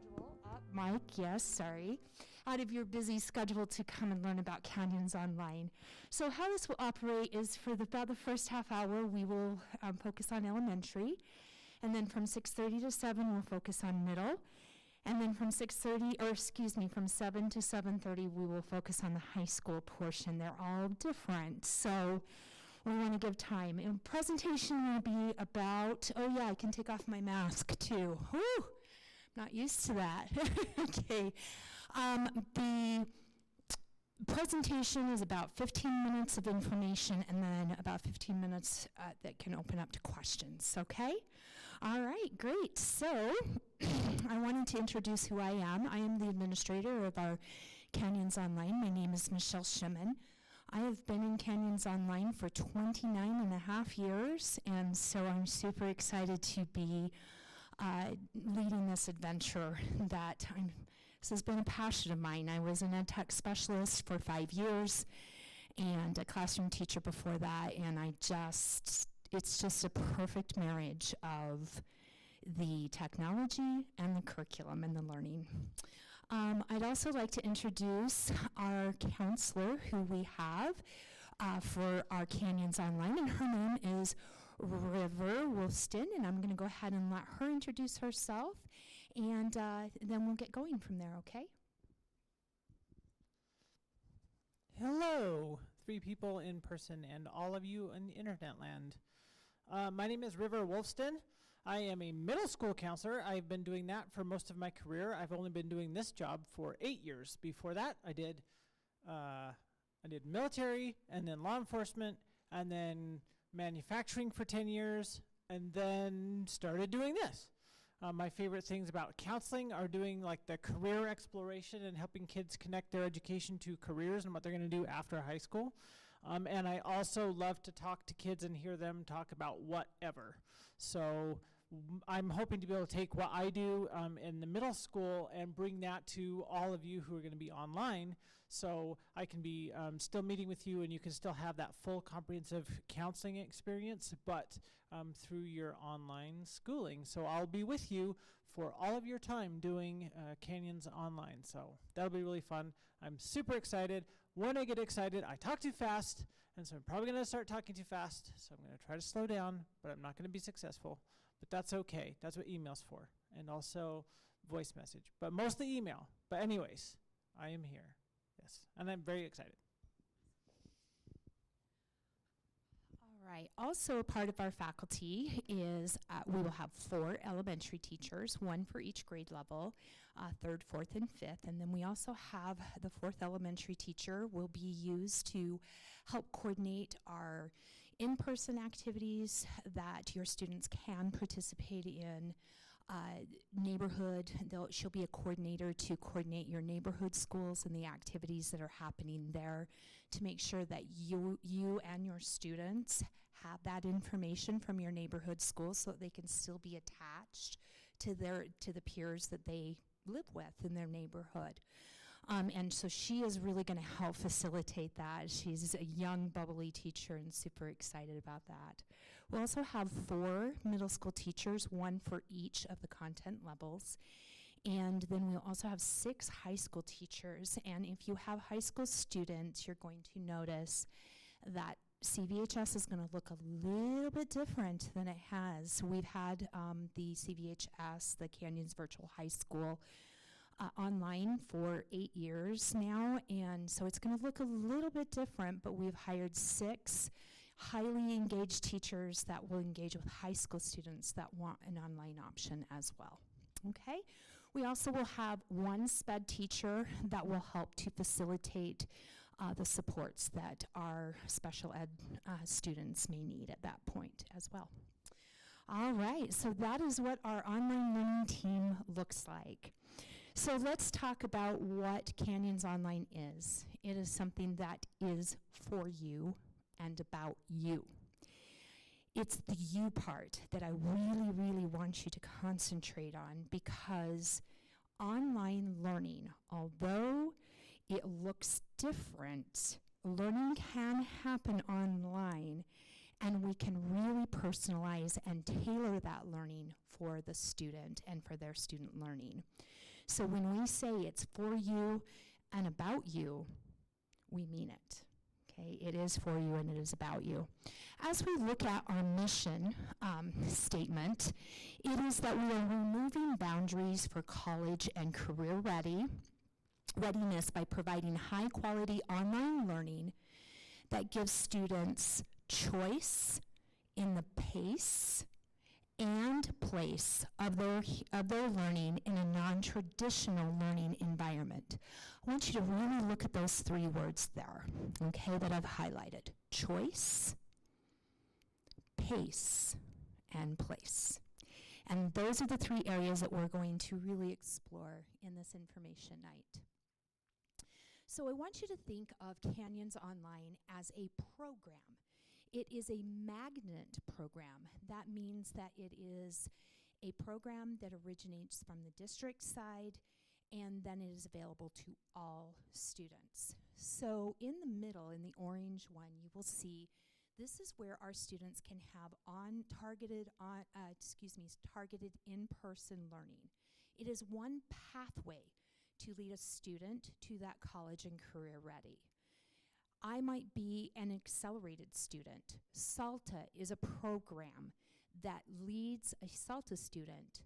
schedule up, Mike, yes, sorry, out of your busy schedule to come and learn about Canyons Online. So how this will operate is for about the first half hour, we will focus on elementary. And then from 6:30 to 7, we'll focus on middle. And then from 7 to 7:30, we will focus on the high school portion. They're all different, so we want to give time. And presentation will be about, oh yeah, I can take off my mask too. Whew, not used to that. Okay. The presentation is about 15 minutes of information and then about 15 minutes that can open up to questions, okay? All right, great. So I wanted to introduce who I am. I am the administrator of our Canyons Online. My name is Michelle Shimon. I have been in Canyons Online for 29 and a half years, and so I'm super excited to be leading this adventure this has been a passion of mine. I was an ed tech specialist for 5 years and a classroom teacher before that, and it's just a perfect marriage of the technology and the curriculum and the learning. I'd also like to introduce our counselor who we have for our Canyons Online, and her name is River Wolston, and I'm going to go ahead and let her introduce herself, and then we'll get going from there, okay? Hello, 3 people in person and all of you in internet land. My name is River Wolston. I am a middle school counselor. I've been doing that for most of my career. I've only been doing this job for 8 years. Before that, I did military, and then law enforcement, and then manufacturing for 10 years, and then started doing this. My favorite things about counseling are doing like the career exploration and helping kids connect their education to careers and what they're going to do after high school. And I also love to talk to kids and hear them talk about whatever. So I'm hoping to be able to take what I do in the middle school and bring that to all of you who are going to be online, so I can be still meeting with you and you can still have that full comprehensive counseling experience, but through your online schooling. So I'll be with you for all of your time doing Canyons Online. So that'll be really fun. I'm super excited. When I get excited, I talk too fast, and so I'm probably going to start talking too fast. So I'm going to try to slow down, but I'm not going to be successful. But that's okay. That's what email's for, and also voice message, but mostly email. But anyways, I am here. Yes, and I'm very excited. All right. Also, a part of our faculty is we will have 4 elementary teachers, 1 for each grade level, 3rd, 4th, and 5th. And then we also have the 4th elementary teacher will be used to help coordinate our in-person activities that your students can participate in. Neighborhood, she'll be a coordinator to coordinate your neighborhood schools and the activities that are happening there to make sure that you and your students have that information from your neighborhood schools so that they can still be attached to the peers that they live with in their neighborhood. And so she is really going to help facilitate that. She's a young, bubbly teacher and super excited about that. We'll also have 4 middle school teachers, 1 for each of the content levels. And then we'll also have 6 high school teachers. And if you have high school students, you're going to notice that CVHS is going to look a little bit different than it has. We've had the CVHS, the Canyons Virtual High School, online for 8 years now, and so it's going to look a little bit different, but we've hired 6 highly engaged teachers that will engage with high school students that want an online option as well. Okay, we also will have 1 SPED teacher that will help to facilitate the supports that our special ed students may need at that point as well. All right, so that is what our online learning team looks like. So let's talk about what Canyons Online is. It is something that is for you and about you. It's the you part that I really, really want you to concentrate on, because online learning, although it looks different, learning can happen online, and we can really personalize and tailor that learning for the student and for their student learning. So when we say it's for you and about you, we mean it. Okay, it is for you and it is about you. As we look at our mission statement, it is that we are removing boundaries for college and career readiness by providing high-quality online learning that gives students choice in the pace and place of their learning in a non-traditional learning environment. I want you to really look at those three words there, okay, that I've highlighted. Choice, pace, and place. And those are the three areas that we're going to really explore in this information night. So I want you to think of Canyons Online as a program. It is a magnet program. That means that it is a program that originates from the district side, and then it is available to all students. So in the middle, in the orange one, you will see this is where our students can have targeted in-person learning. It is one pathway to lead a student to that college and career ready. I might be an accelerated student. SALTA is a program that leads a SALTA student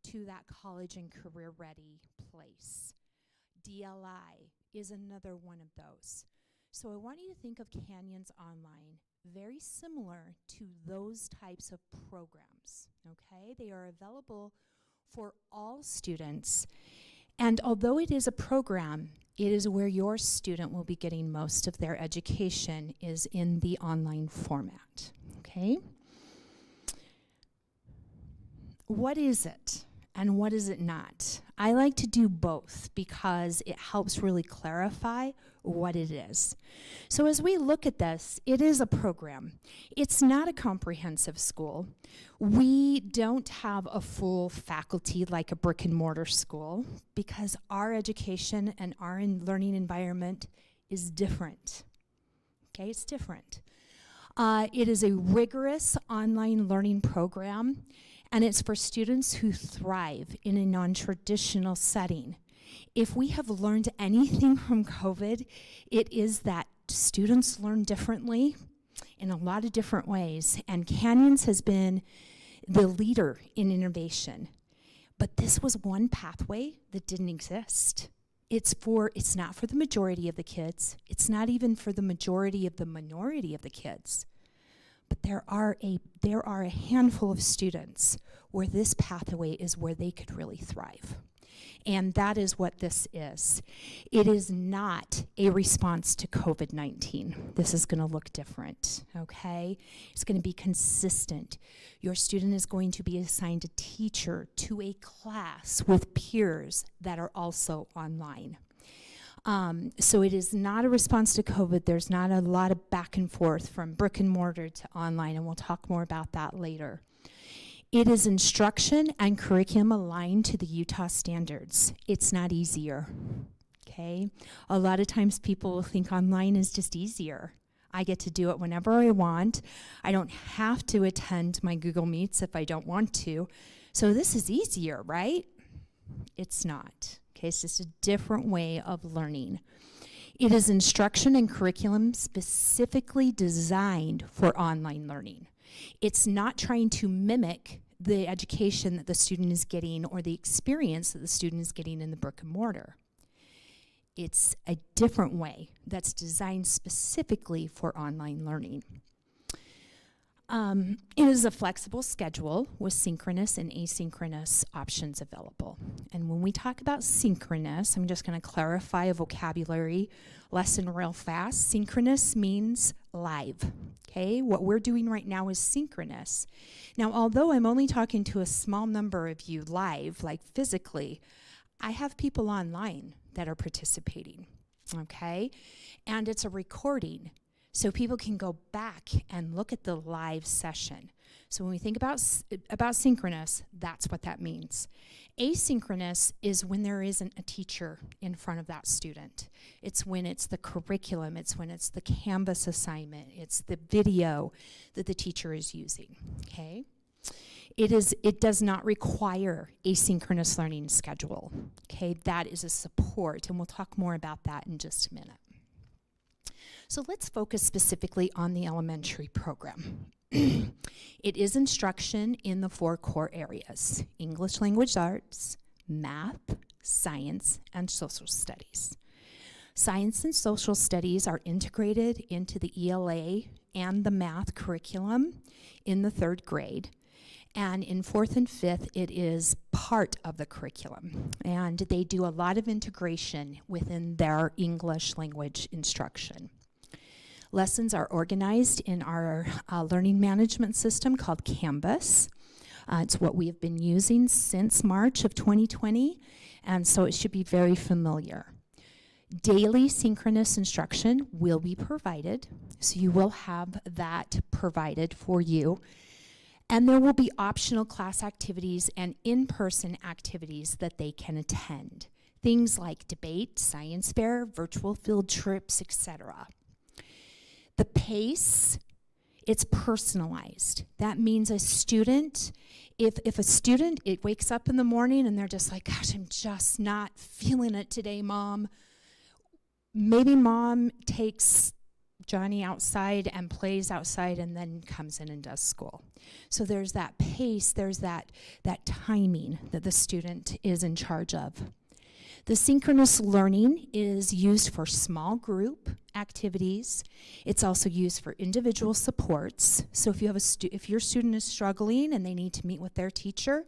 to that college and career ready place. DLI is another one of those. So I want you to think of Canyons Online very similar to those types of programs, okay? They are available for all students. And although it is a program, it is where your student will be getting most of their education is in the online format, okay? What is it and what is it not? I like to do both because it helps really clarify what it is. So as we look at this, it is a program. It's not a comprehensive school. We don't have a full faculty like a brick and mortar school because our education and our learning environment is different. Okay, it's different. It is a rigorous online learning program, and it's for students who thrive in a non-traditional setting. If we have learned anything from COVID, it is that students learn differently in a lot of different ways, and Canyons has been the leader in innovation. But this was one pathway that didn't exist. It's not for the majority of the kids. It's not even for the majority of the minority of the kids. But there are a handful of students where this pathway is where they could really thrive. And that is what this is. It is not a response to COVID-19. This is going to look different, okay? It's going to be consistent. Your student is going to be assigned a teacher to a class with peers that are also online. So it is not a response to COVID. There's not a lot of back and forth from brick and mortar to online, and we'll talk more about that later. It is instruction and curriculum aligned to the Utah standards. It's not easier, okay? A lot of times people will think online is just easier. I get to do it whenever I want. I don't have to attend my Google Meets if I don't want to. So this is easier, right? It's not. Okay, it's just a different way of learning. It is instruction and curriculum specifically designed for online learning. It's not trying to mimic the education that the student is getting or the experience that the student is getting in the brick and mortar. It's a different way that's designed specifically for online learning. It is a flexible schedule with synchronous and asynchronous options available. And when we talk about synchronous, I'm just going to clarify a vocabulary lesson real fast. Synchronous means live, okay? What we're doing right now is synchronous. Now, although I'm only talking to a small number of you live, like physically, I have people online that are participating, okay? And it's a recording. So people can go back and look at the live session. So when we think about synchronous, that's what that means. Asynchronous is when there isn't a teacher in front of that student. It's when it's the curriculum, it's when it's the Canvas assignment, it's the video that the teacher is using, okay? It does not require a synchronous learning schedule. Okay, that is a support, and we'll talk more about that in just a minute. So let's focus specifically on the elementary program. It is instruction in the 4 core areas: English language arts, math, science, and social studies. Science and social studies are integrated into the ELA and the math curriculum in the 3rd grade. And in 4th and 5th, it is part of the curriculum. And they do a lot of integration within their English language instruction. Lessons are organized in our learning management system called Canvas. It's what we have been using since March of 2020, and so it should be very familiar. Daily synchronous instruction will be provided, so you will have that provided for you. And there will be optional class activities and in-person activities that they can attend. Things like debate, science fair, virtual field trips, etc. The pace, it's personalized. That means a student, if a student, it wakes up in the morning and they're just like, gosh, I'm just not feeling it today, Mom. Maybe Mom takes Johnny outside and plays outside and then comes in and does school. So there's that pace, there's that timing that the student is in charge of. The synchronous learning is used for small group activities. It's also used for individual supports. So if you have if your student is struggling and they need to meet with their teacher,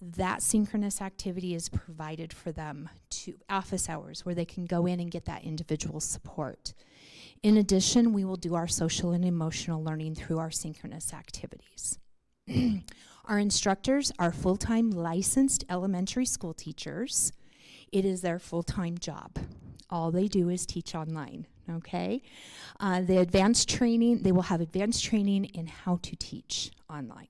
that synchronous activity is provided for them to office hours where they can go in and get that individual support. In addition, we will do our social and emotional learning through our synchronous activities. Our instructors are full-time licensed elementary school teachers. It is their full-time job. All they do is teach online, okay? The advanced training, they will have advanced training in how to teach online.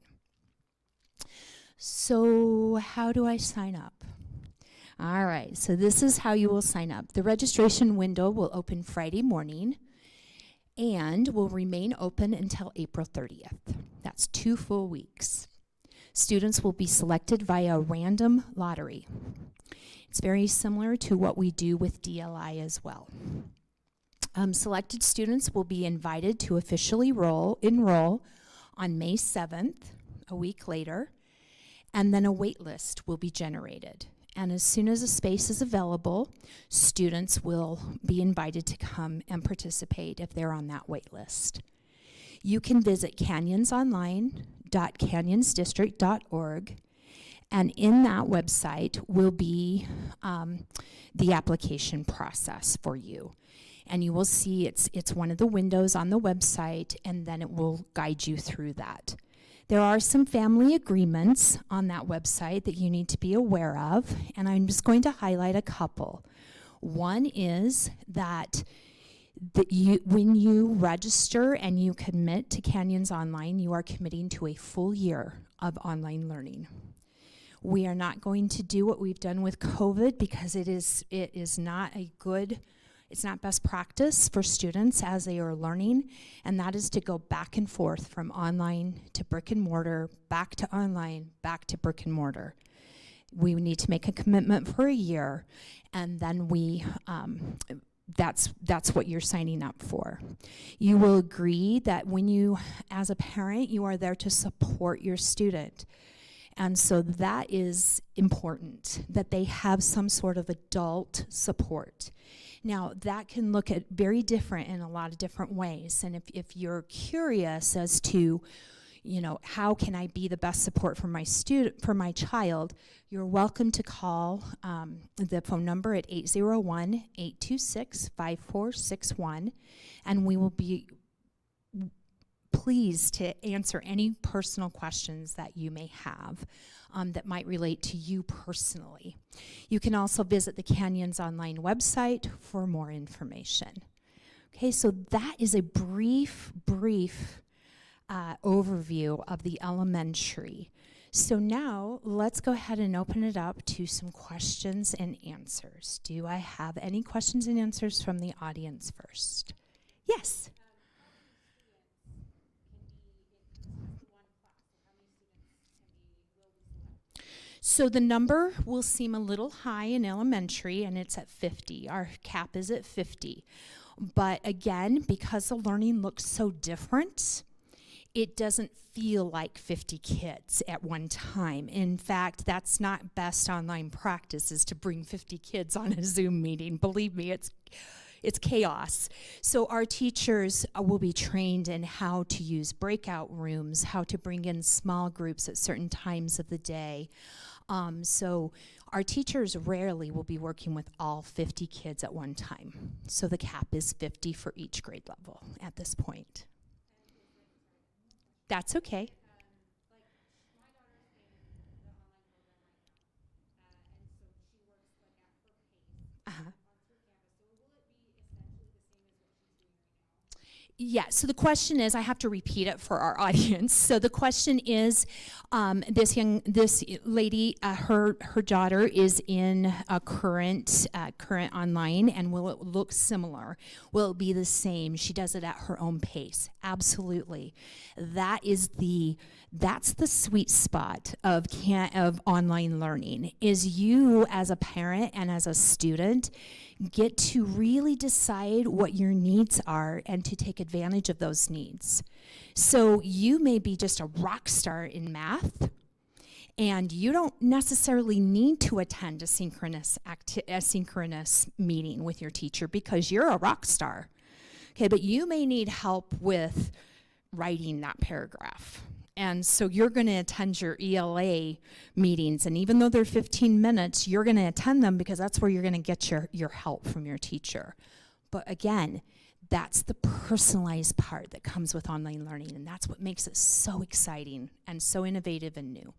So how do I sign up? All right, so this is how you will sign up. The registration window will open Friday morning and will remain open until April 30th. That's 2 full weeks. Students will be selected via random lottery. It's very similar to what we do with DLI as well. Selected students will be invited to officially enroll on May 7th, a week later, and then a wait list will be generated. And as soon as a space is available, students will be invited to come and participate if they're on that wait list. You can visit canyonsonline.canyonsdistrict.org, and in that website will be the application process for you. And you will see it's one of the windows on the website, and then it will guide you through that. There are some family agreements on that website that you need to be aware of, and I'm just going to highlight a couple. One is that when you register and you commit to Canyons Online, you are committing to a full year of online learning. We are not going to do what we've done with COVID because it is not it's not best practice for students as they are learning, and that is to go back and forth from online to brick and mortar, back to online, back to brick and mortar. We need to make a commitment for a year, and then that's what you're signing up for. You will agree that when you, as a parent, you are there to support your student. And so that is important, that they have some sort of adult support. Now, that can look at very different in a lot of different ways. And if you're curious as to, how can I be the best support for my child, you're welcome to call the phone number at 801-826-5461, and we will be pleased to answer any personal questions that you may have that might relate to you personally. You can also visit the Canyons Online website for more information. Okay, so that is a brief overview of the elementary. So now let's go ahead and open it up to some questions and answers. Do I have any questions and answers from the audience first? Yes. So the number will seem a little high in elementary, and it's at 50. Our cap is at 50. But again, because the learning looks so different, it doesn't feel like 50 kids at one time. In fact, that's not best online practice, is to bring 50 kids on a Zoom meeting. Believe me, it's chaos. So our teachers will be trained in how to use breakout rooms, how to bring in small groups at certain times of the day. So our teachers rarely will be working with all 50 kids at one time. So the cap is 50 for each grade level at this point. That's okay. Uh-huh. Yeah, so the question is, I have to repeat it for our audience. So the question is, this lady, her daughter is in a current online, and will it look similar? Will it be the same? She does it at her own pace. Absolutely. That's the sweet spot of online learning, is you as a parent and as a student get to really decide what your needs are and to take advantage of those needs. So you may be just a rock star in math, and you don't necessarily need to attend a synchronous meeting with your teacher because you're a rock star. Okay, but you may need help with writing that paragraph. And so you're going to attend your ELA meetings, and even though they're 15 minutes, you're going to attend them because that's where you're going to get your help from your teacher. But again, that's the personalized part that comes with online learning, and that's what makes it so exciting and so innovative and new.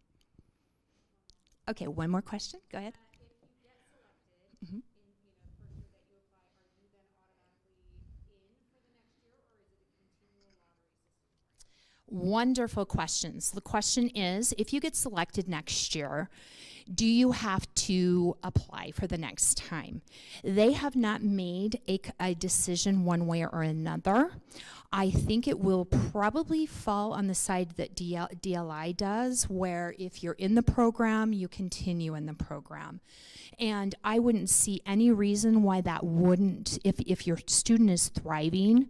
Okay, one more question. Go ahead. If you get selected, Mhm. in first year that you apply, are you then automatically in for the next year, or is it a continual lottery system? Wonderful questions. The question is, if you get selected next year, do you have to apply for the next time? They have not made a decision one way or another. I think it will probably fall on the side that DLI does, where if you're in the program, you continue in the program. And I wouldn't see any reason why that wouldn't, if your student is thriving,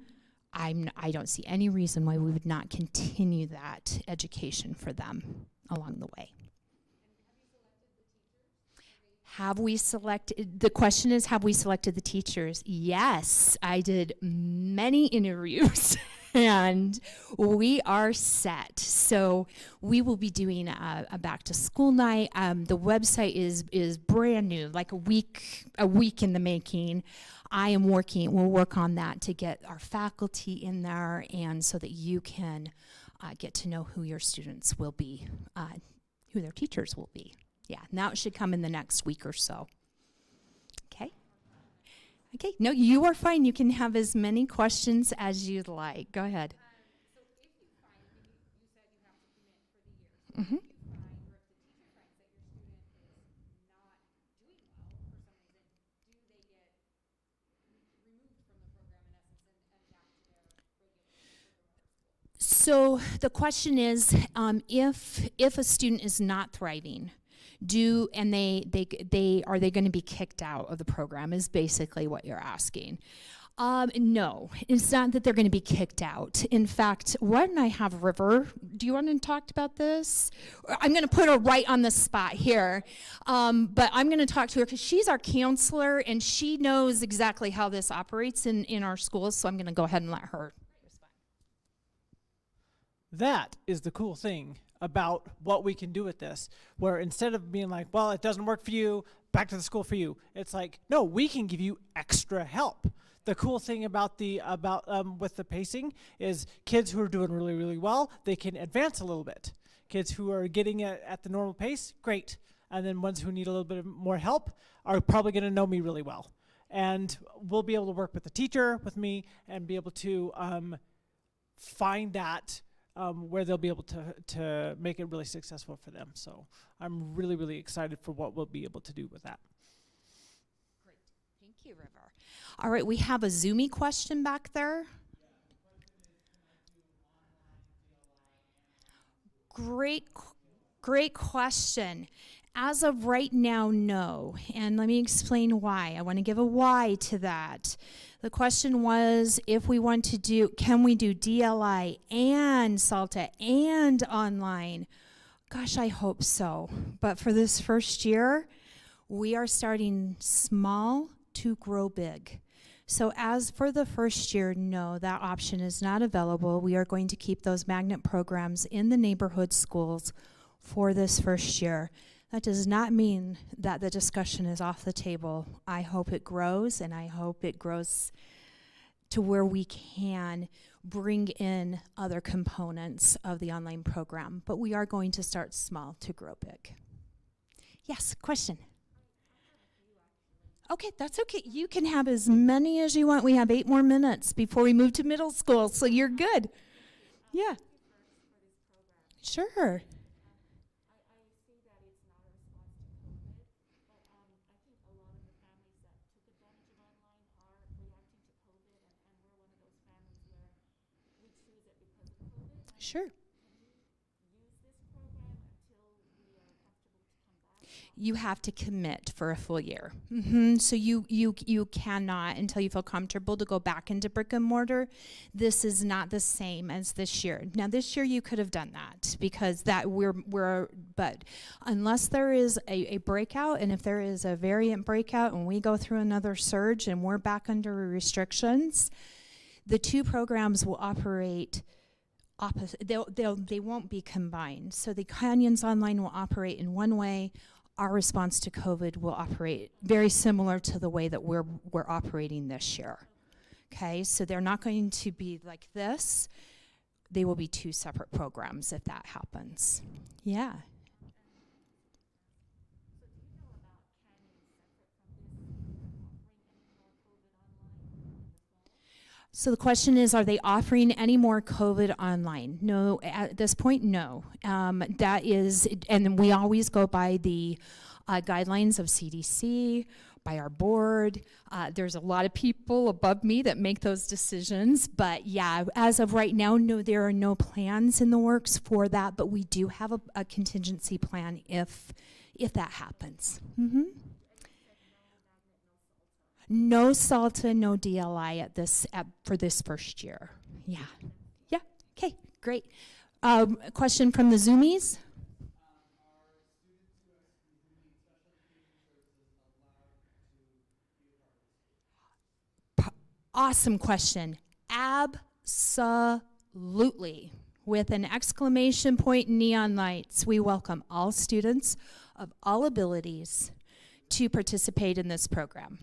I don't see any reason why we would not continue that education for them along the way. Have we selected, the question is, have we selected the teachers? Yes, I did many interviews and we are set. So we will be doing a back to school night. The website is brand new, like a week in the making. We'll work on that to get our faculty in there, and so that you can get to know who your students will be, who their teachers will be. Yeah, now it should come in the next week or so. Okay? Okay, no, you are fine. You can have as many questions as you'd like. Go ahead. So if you find, you said you have to commit for the year. So Mm-hmm. if you find, or if the teacher finds that your student is not doing well for some reason, do they get removed from the program in essence and back to their regular school? So the question is, if a student is not thriving, are they going to be kicked out of the program, is basically what you're asking. No, it's not that they're going to be kicked out. In fact, why don't I have River, do you want to talk about this? I'm going to put her right on the spot here, but I'm going to talk to her because she's our counselor and she knows exactly how this operates in our schools, so I'm going to go ahead and let her respond. That is the cool thing about what we can do with this, where instead of being like, well, it doesn't work for you, back to the school for you, it's like, no, we can give you extra help. The cool thing about with the pacing is kids who are doing really, really well, they can advance a little bit. Kids who are getting it at the normal pace, great. And then ones who need a little bit more help are probably going to know me really well. And we'll be able to work with the teacher, with me, and be able to find that where they'll be able to make it really successful for them. So I'm really, really excited for what we'll be able to do with that. Great. Thank you, River. All right, we have a Zoomie question back there. Great question. As of right now, no. And let me explain why. I want to give a why to that. The question was if we want to do, can we do DLI and SALTA and online? Gosh, I hope so. But for this first year, we are starting small to grow big. So as for the first year, no, that option is not available. We are going to keep those magnet programs in the neighborhood schools for this first year. That does not mean that the discussion is off the table. I hope it grows, and I hope it grows to where we can bring in other components of the online program. But we are going to start small to grow big. Yes, question? Okay, that's okay. You can have as many as you want. We have 8 more minutes before we move to middle school, so you're good. Yeah. Sure. Sure. You have to commit for a full year. So you cannot, until you feel comfortable, to go back into brick and mortar. This is not the same as this year. Now this year you could have done that because that but unless there is a breakout, and if there is a variant breakout and we go through another surge and we're back under restrictions, the two programs will operate opposite. They won't be combined. So the Canyons Online will operate in one way. Our response to COVID will operate very similar to the way that we're operating this year. Okay, so they're not going to be like this. They will be two separate programs if that happens. Yeah. So the question is, are they offering any more COVID online? No, at this point, no. That is, and we always go by the guidelines of CDC, by our board. There's a lot of people above me that make those decisions, but yeah, as of right now, no, there are no plans in the works for that, but we do have a contingency plan if that happens. No SALTA, no DLI for this first year. Yeah. Yeah. Okay, great. Question from the Zoomies? Awesome question. Absolutely. With an exclamation point and neon lights, we welcome all students of all abilities to participate in this program.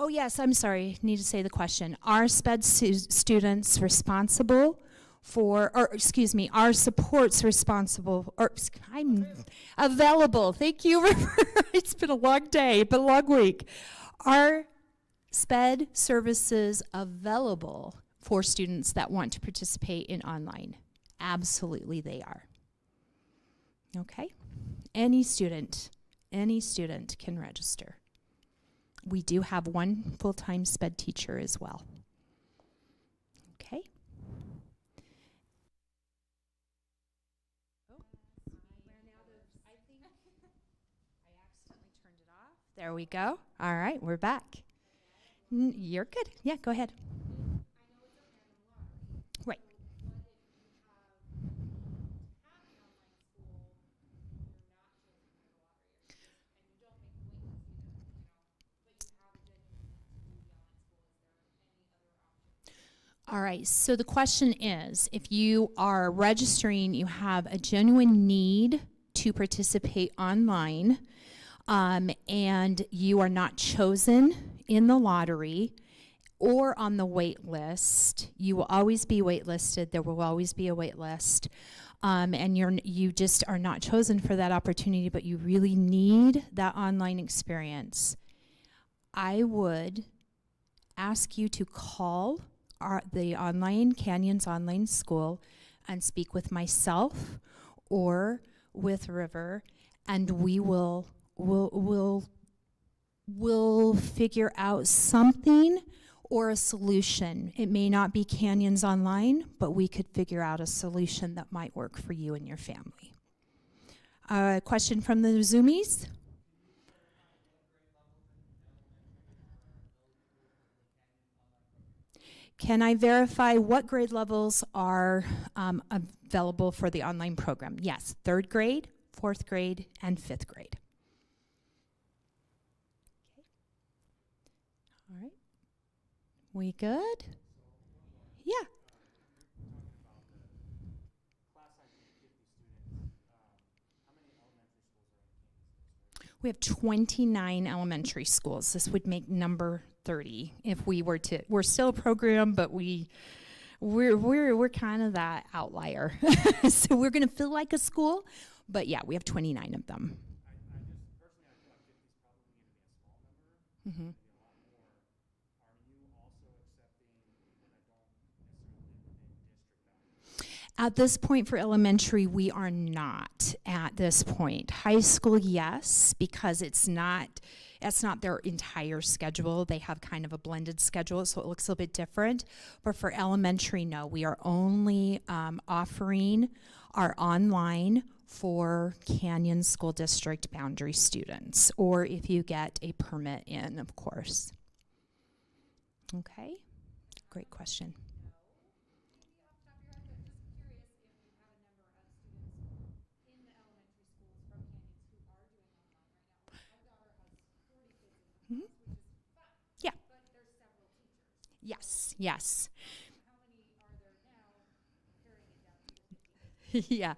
Oh yes, I'm sorry, need to say the question. Are SPED students responsible for, are supports responsible, I'm available, thank you. It's been a long day, but a long week. Are SPED services available for students that want to participate in online? Absolutely they are. Okay, any student can register. We do have one full-time SPED teacher as well. Okay. Oh, I think I accidentally turned it off. There we go. All right, we're back. You're good. Yeah, go ahead. Right. All right, so the question is, if you are registering, you have a genuine need to participate online, and you are not chosen in the lottery or on the wait list, you will always be waitlisted. There will always be a wait list, and you just are not chosen for that opportunity, but you really need that online experience. I would ask you to call the Canyons Online School and speak with myself or with River, and we'll figure out something or a solution. It may not be Canyons Online, but we could figure out a solution that might work for you and your family. Question from the Zoomies? Can I verify what grade levels are available for the online program? Yes, 3rd grade, 4th grade, and 5th grade. Okay. All right. We good? Yeah. We have 29 elementary schools. This would make number 30 if we were to. We're still a program, but we're kind of that outlier. So we're going to feel like a school, but yeah, we have 29 of them. I just personally, I feel like 50 is probably going to be a small number. Mm-hmm. Maybe a lot more. Are you also accepting people that don't necessarily live within district boundaries? At this point for elementary, we are not at this point. High school, yes, because it's not their entire schedule. They have kind of a blended schedule, so it looks a little bit different. But for elementary, no, we are only offering our online for Canyon School District boundary students, or if you get a permit in, of course. Okay, great question. Yes, yes. Yeah.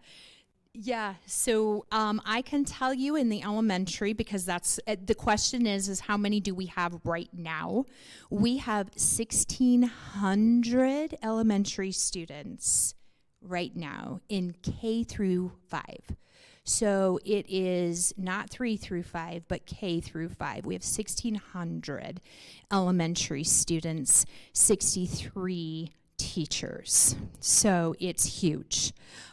Yeah, so I can tell you in the elementary, because that's the question is how many do we have right now? We have 1,600 elementary students right now in K through 5. So it is not 3 through 5, but K through 5. We have 1,600 elementary students, 63 teachers. So it's huge.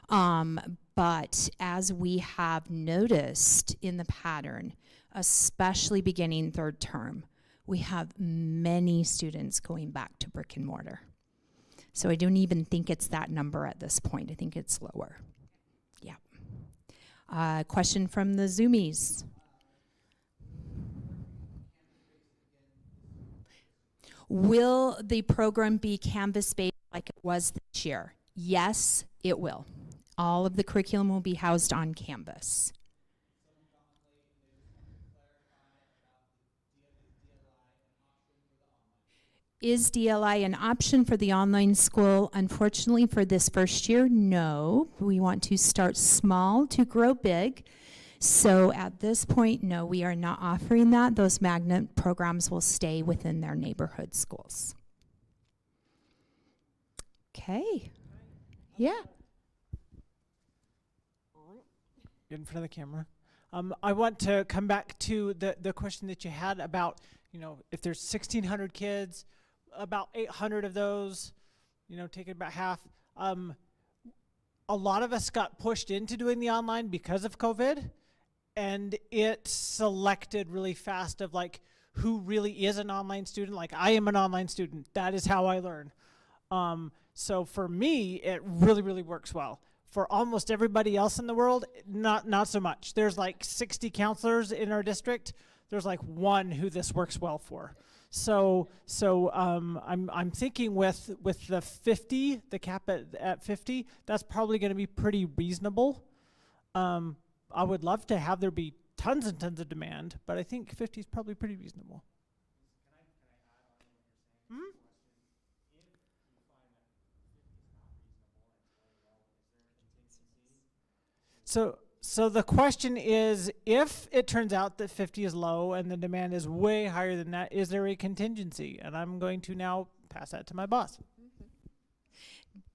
But as we have noticed in the pattern, especially beginning 3rd term, we have many students going back to brick and mortar. So I don't even think it's that number at this point. I think it's lower. Yeah. Question from the Zoomies. Will the program be Canvas-based like it was this year? Yes, it will. All of the curriculum will be housed on Canvas. Is DLI an option for the online school? Unfortunately, for this first year, no. We want to start small to grow big. So at this point, no, we are not offering that. Those magnet programs will stay within their neighborhood schools. Okay. Yeah. Get in front of the camera. I want to come back to the question that you had about, if there's 1,600 kids, about 800 of those, taking about half. A lot of us got pushed into doing the online because of COVID, and it selected really fast of like who really is an online student. Like, I am an online student. That is how I learn. So for me, it really, really works well. For almost everybody else in the world, not so much. There's like 60 counselors in our district. There's like 1 who this works well for. So I'm thinking with the 50, the cap at 50, that's probably going to be pretty reasonable. I would love to have there be tons and tons of demand, but I think 50 is probably pretty reasonable. Can I add on to what you're saying? Mm-hmm. If you find that 50 is not reasonable and it's very low, is there a contingency? So the question is, if it turns out that 50 is low and the demand is way higher than that, is there a contingency? And I'm going to now pass that to my boss.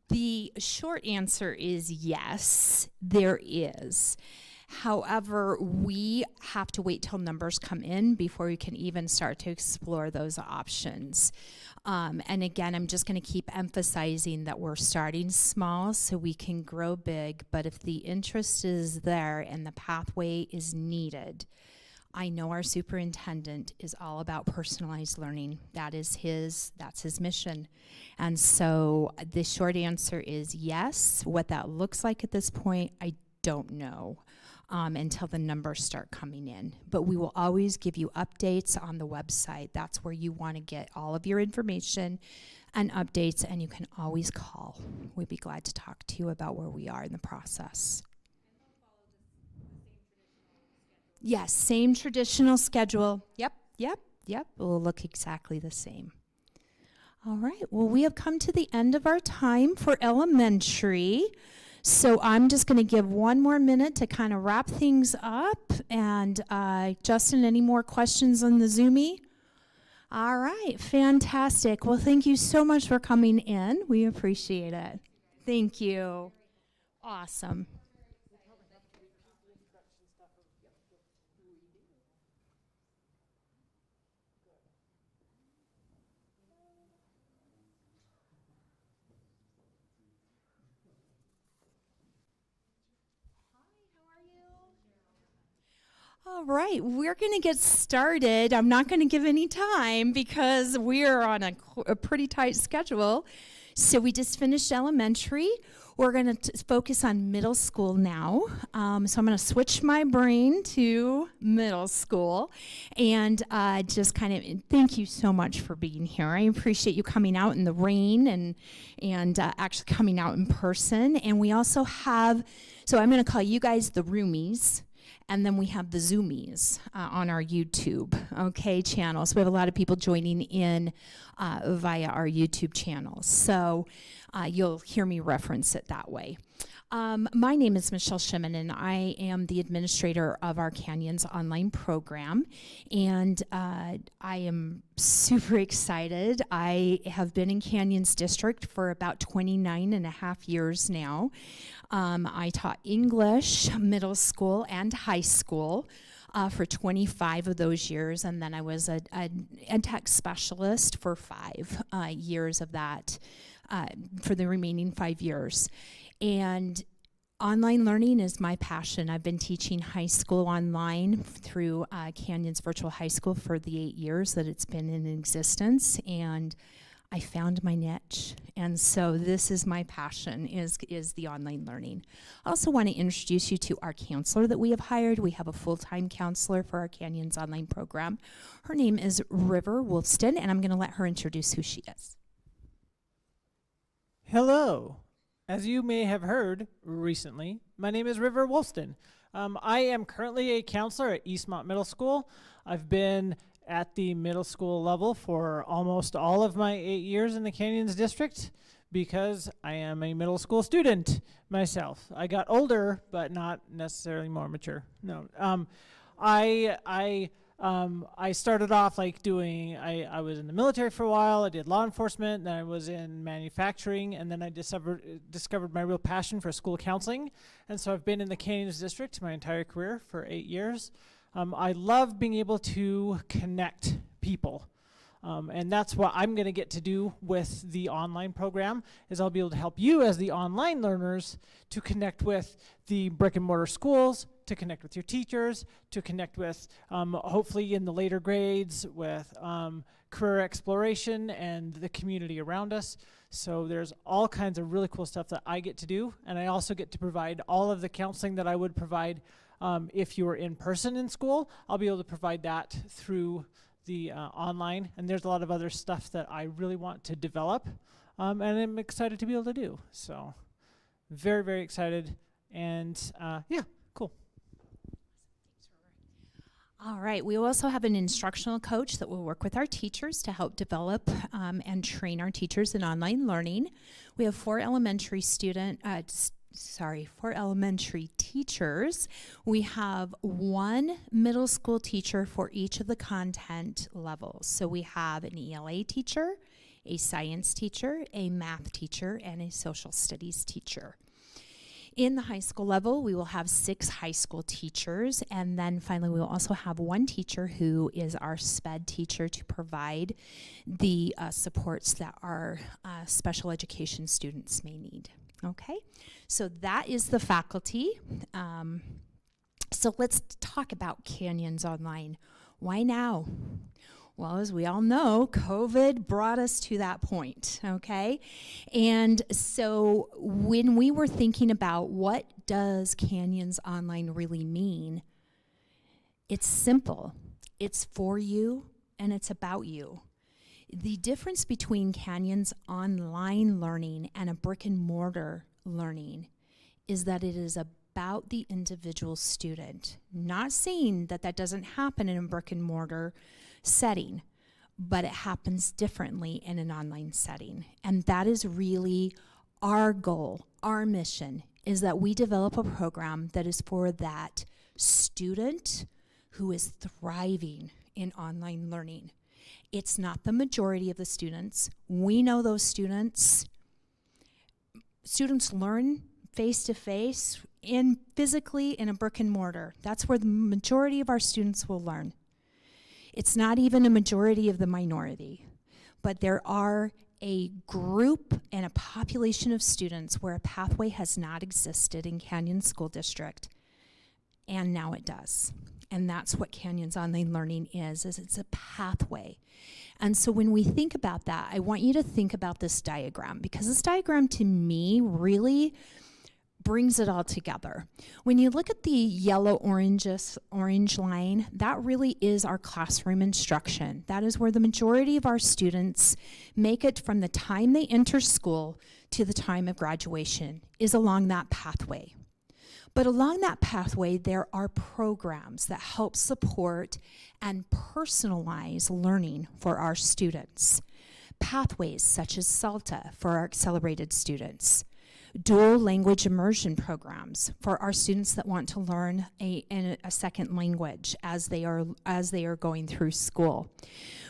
The short answer is yes, there is. However, we have to wait till numbers come in before we can even start to explore those options. And again, I'm just going to keep emphasizing that we're starting small so we can grow big, but if the interest is there and the pathway is needed, I know our superintendent is all about personalized learning. That's his mission. And so the short answer is yes. What that looks like at this point, I don't know. until the numbers start coming in. But we will always give you updates on the website. That's where you want to get all of your information and updates, and you can always call. We'd be glad to talk to you about where we are in the process. Yes, same traditional schedule. Yep. Will look exactly the same. All right, well, we have come to the end of our time for elementary. So I'm just going to give one more minute to kind of wrap things up. And Justin, any more questions on the Zoomie? All right, fantastic. Well, thank you so much for coming in. We appreciate it. Thank you. Awesome. All right, we're going to get started. I'm not going to give any time because we are on a pretty tight schedule. So we just finished elementary. We're going to focus on middle school now. So I'm going to switch my brain to middle school. And just kind of thank you so much for being here. I appreciate you coming out in the rain and actually coming out in person. And we also have, so I'm going to call you guys the roomies. And then we have the Zoomies on our YouTube, channel. So we have a lot of people joining in via our YouTube channel. So you'll hear me reference it that way. My name is Michelle Shimon, and I am the administrator of our Canyons online program. And I am super excited. I have been in Canyons District for about 29 and a half years now. I taught English, middle school, and high school for 25 of those years, and then I was a tech specialist for 5 years of that, for the remaining 5 years. And online learning is my passion. I've been teaching high school online through Canyons Virtual High School for the 8 years that it's been in existence, and I found my niche, and so this is my passion, is the online learning. I also want to introduce you to our counselor that we have hired. We have a full-time counselor for our Canyons online program. Her name is River Wolston, and I'm going to let her introduce who she is. Hello. As you may have heard recently, my name is River Wolston. I am currently a counselor at Eastmont Middle School. I've been at the middle school level for almost all of my 8 years in the Canyons District because I am a middle school student myself. I got older, but not necessarily more mature. No, I started off like doing, I was in the military for a while. I did law enforcement, then I was in manufacturing, and then I discovered my real passion for school counseling. And so I've been in the Canyons District my entire career for 8 years. I love being able to connect people. And that's what I'm going to get to do with the online program, is I'll be able to help you as the online learners to connect with the brick and mortar schools, to connect with your teachers, to connect with, hopefully in the later grades, with career exploration and the community around us. So there's all kinds of really cool stuff that I get to do. And I also get to provide all of the counseling that I would provide if you were in person in school. I'll be able to provide that through the online, and there's a lot of other stuff that I really want to develop, and I'm excited to be able to do. So very, very excited, and yeah, cool. All right, we also have an instructional coach that will work with our teachers to help develop and train our teachers in online learning. We have 4 elementary teachers. We have 1 middle school teacher for each of the content levels. So we have an ELA teacher, a science teacher, a math teacher, and a social studies teacher. In the high school level, we will have 6 high school teachers, and then finally we will also have 1 teacher who is our SPED teacher to provide the supports that our special education students may need. Okay, so that is the faculty. So let's talk about Canyons Online. Why now? Well, as we all know, COVID brought us to that point, okay? And so when we were thinking about what does Canyons Online really mean? It's simple. It's for you, and it's about you. The difference between Canyons Online learning and a brick and mortar learning is that it is about the individual student. Not saying that that doesn't happen in a brick and mortar setting, but it happens differently in an online setting. And that is really our goal, our mission, is that we develop a program that is for that student who is thriving in online learning. It's not the majority of the students. We know those students learn face-to-face and physically in a brick and mortar. That's where the majority of our students will learn. It's not even a majority of the minority, but there are a group and a population of students where a pathway has not existed in Canyon School District, and now it does. And that's what Canyons Online Learning is it's a pathway. And so when we think about that, I want you to think about this diagram, because this diagram to me really brings it all together. When you look at the yellow-orange line, that really is our classroom instruction. That is where the majority of our students make it from the time they enter school to the time of graduation, is along that pathway. But along that pathway, there are programs that help support and personalize learning for our students. Pathways such as SALTA for our accelerated students. Dual language immersion programs for our students that want to learn a second language as they are going through school.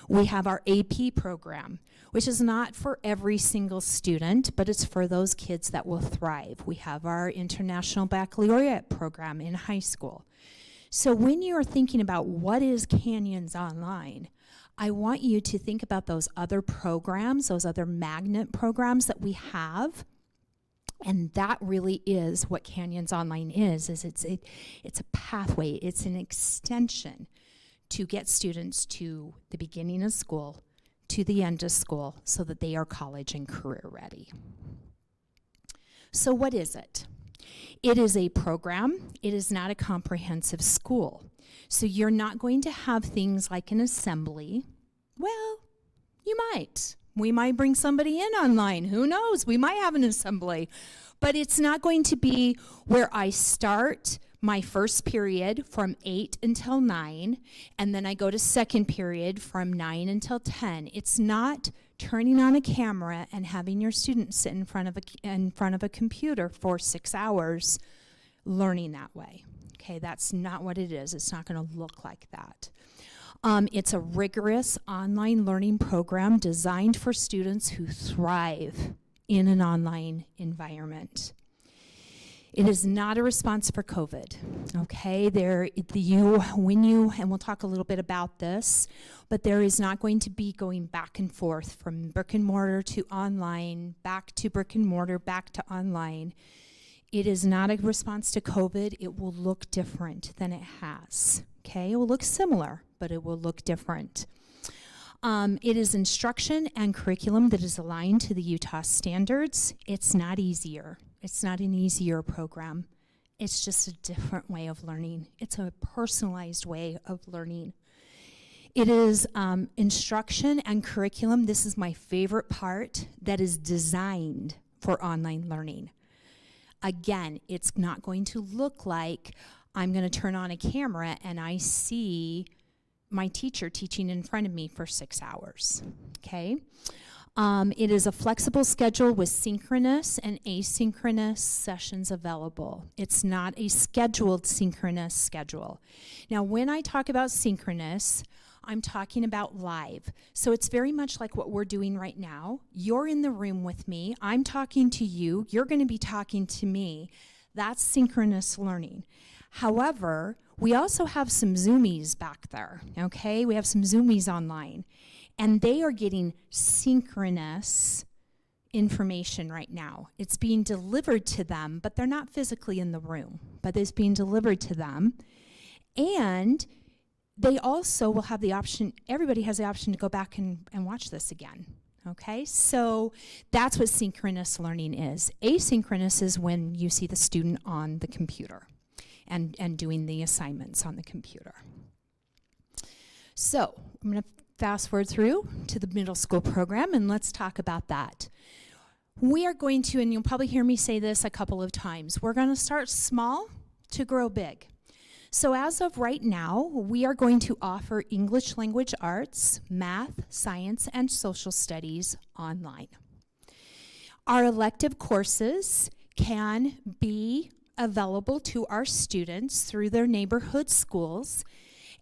We have our AP program, which is not for every single student, but it's for those kids that will thrive. We have our International Baccalaureate program in high school. So when you're thinking about what is Canyons Online, I want you to think about those other programs, those other magnet programs that we have. And that really is what Canyons Online is it's a pathway, it's an extension to get students to the beginning of school, to the end of school, so that they are college and career ready. So what is it? It is a program. It is not a comprehensive school. So you're not going to have things like an assembly. Well, you might. We might bring somebody in online. Who knows? We might have an assembly. But it's not going to be where I start my first period from 8 until 9, and then I go to second period from 9 until 10. It's not turning on a camera and having your students sit in front of a computer for 6 hours learning that way. Okay, that's not what it is. It's not going to look like that. It's a rigorous online learning program designed for students who thrive in an online environment. It is not a response for COVID, okay? And we'll talk a little bit about this, but there is not going to be going back and forth from brick and mortar to online, back to brick and mortar, back to online. It is not a response to COVID. It will look different than it has, okay? It will look similar, but it will look different. It is instruction and curriculum that is aligned to the Utah standards. It's not easier. It's not an easier program. It's just a different way of learning. It's a personalized way of learning. It is instruction and curriculum. This is my favorite part, that is designed for online learning. Again, it's not going to look like I'm going to turn on a camera and I see my teacher teaching in front of me for 6 hours, okay? It is a flexible schedule with synchronous and asynchronous sessions available. It's not a scheduled synchronous schedule. Now, when I talk about synchronous, I'm talking about live. So it's very much like what we're doing right now. You're in the room with me. I'm talking to you. You're going to be talking to me. That's synchronous learning. However, we also have some Zoomies back there, okay? We have some Zoomies online. And they are getting synchronous information right now. It's being delivered to them, but they're not physically in the room, but it's being delivered to them. And they also will have the option, everybody has the option to go back and watch this again, Okay, so that's what synchronous learning is. Asynchronous is when you see the student on the computer and doing the assignments on the computer. So I'm going to fast forward through to the middle school program, and let's talk about that. We are going to, and you'll probably hear me say this a couple of times, we're going to start small to grow big. So as of right now, we are going to offer English language arts, math, science, and social studies online. Our elective courses can be available to our students through their neighborhood schools,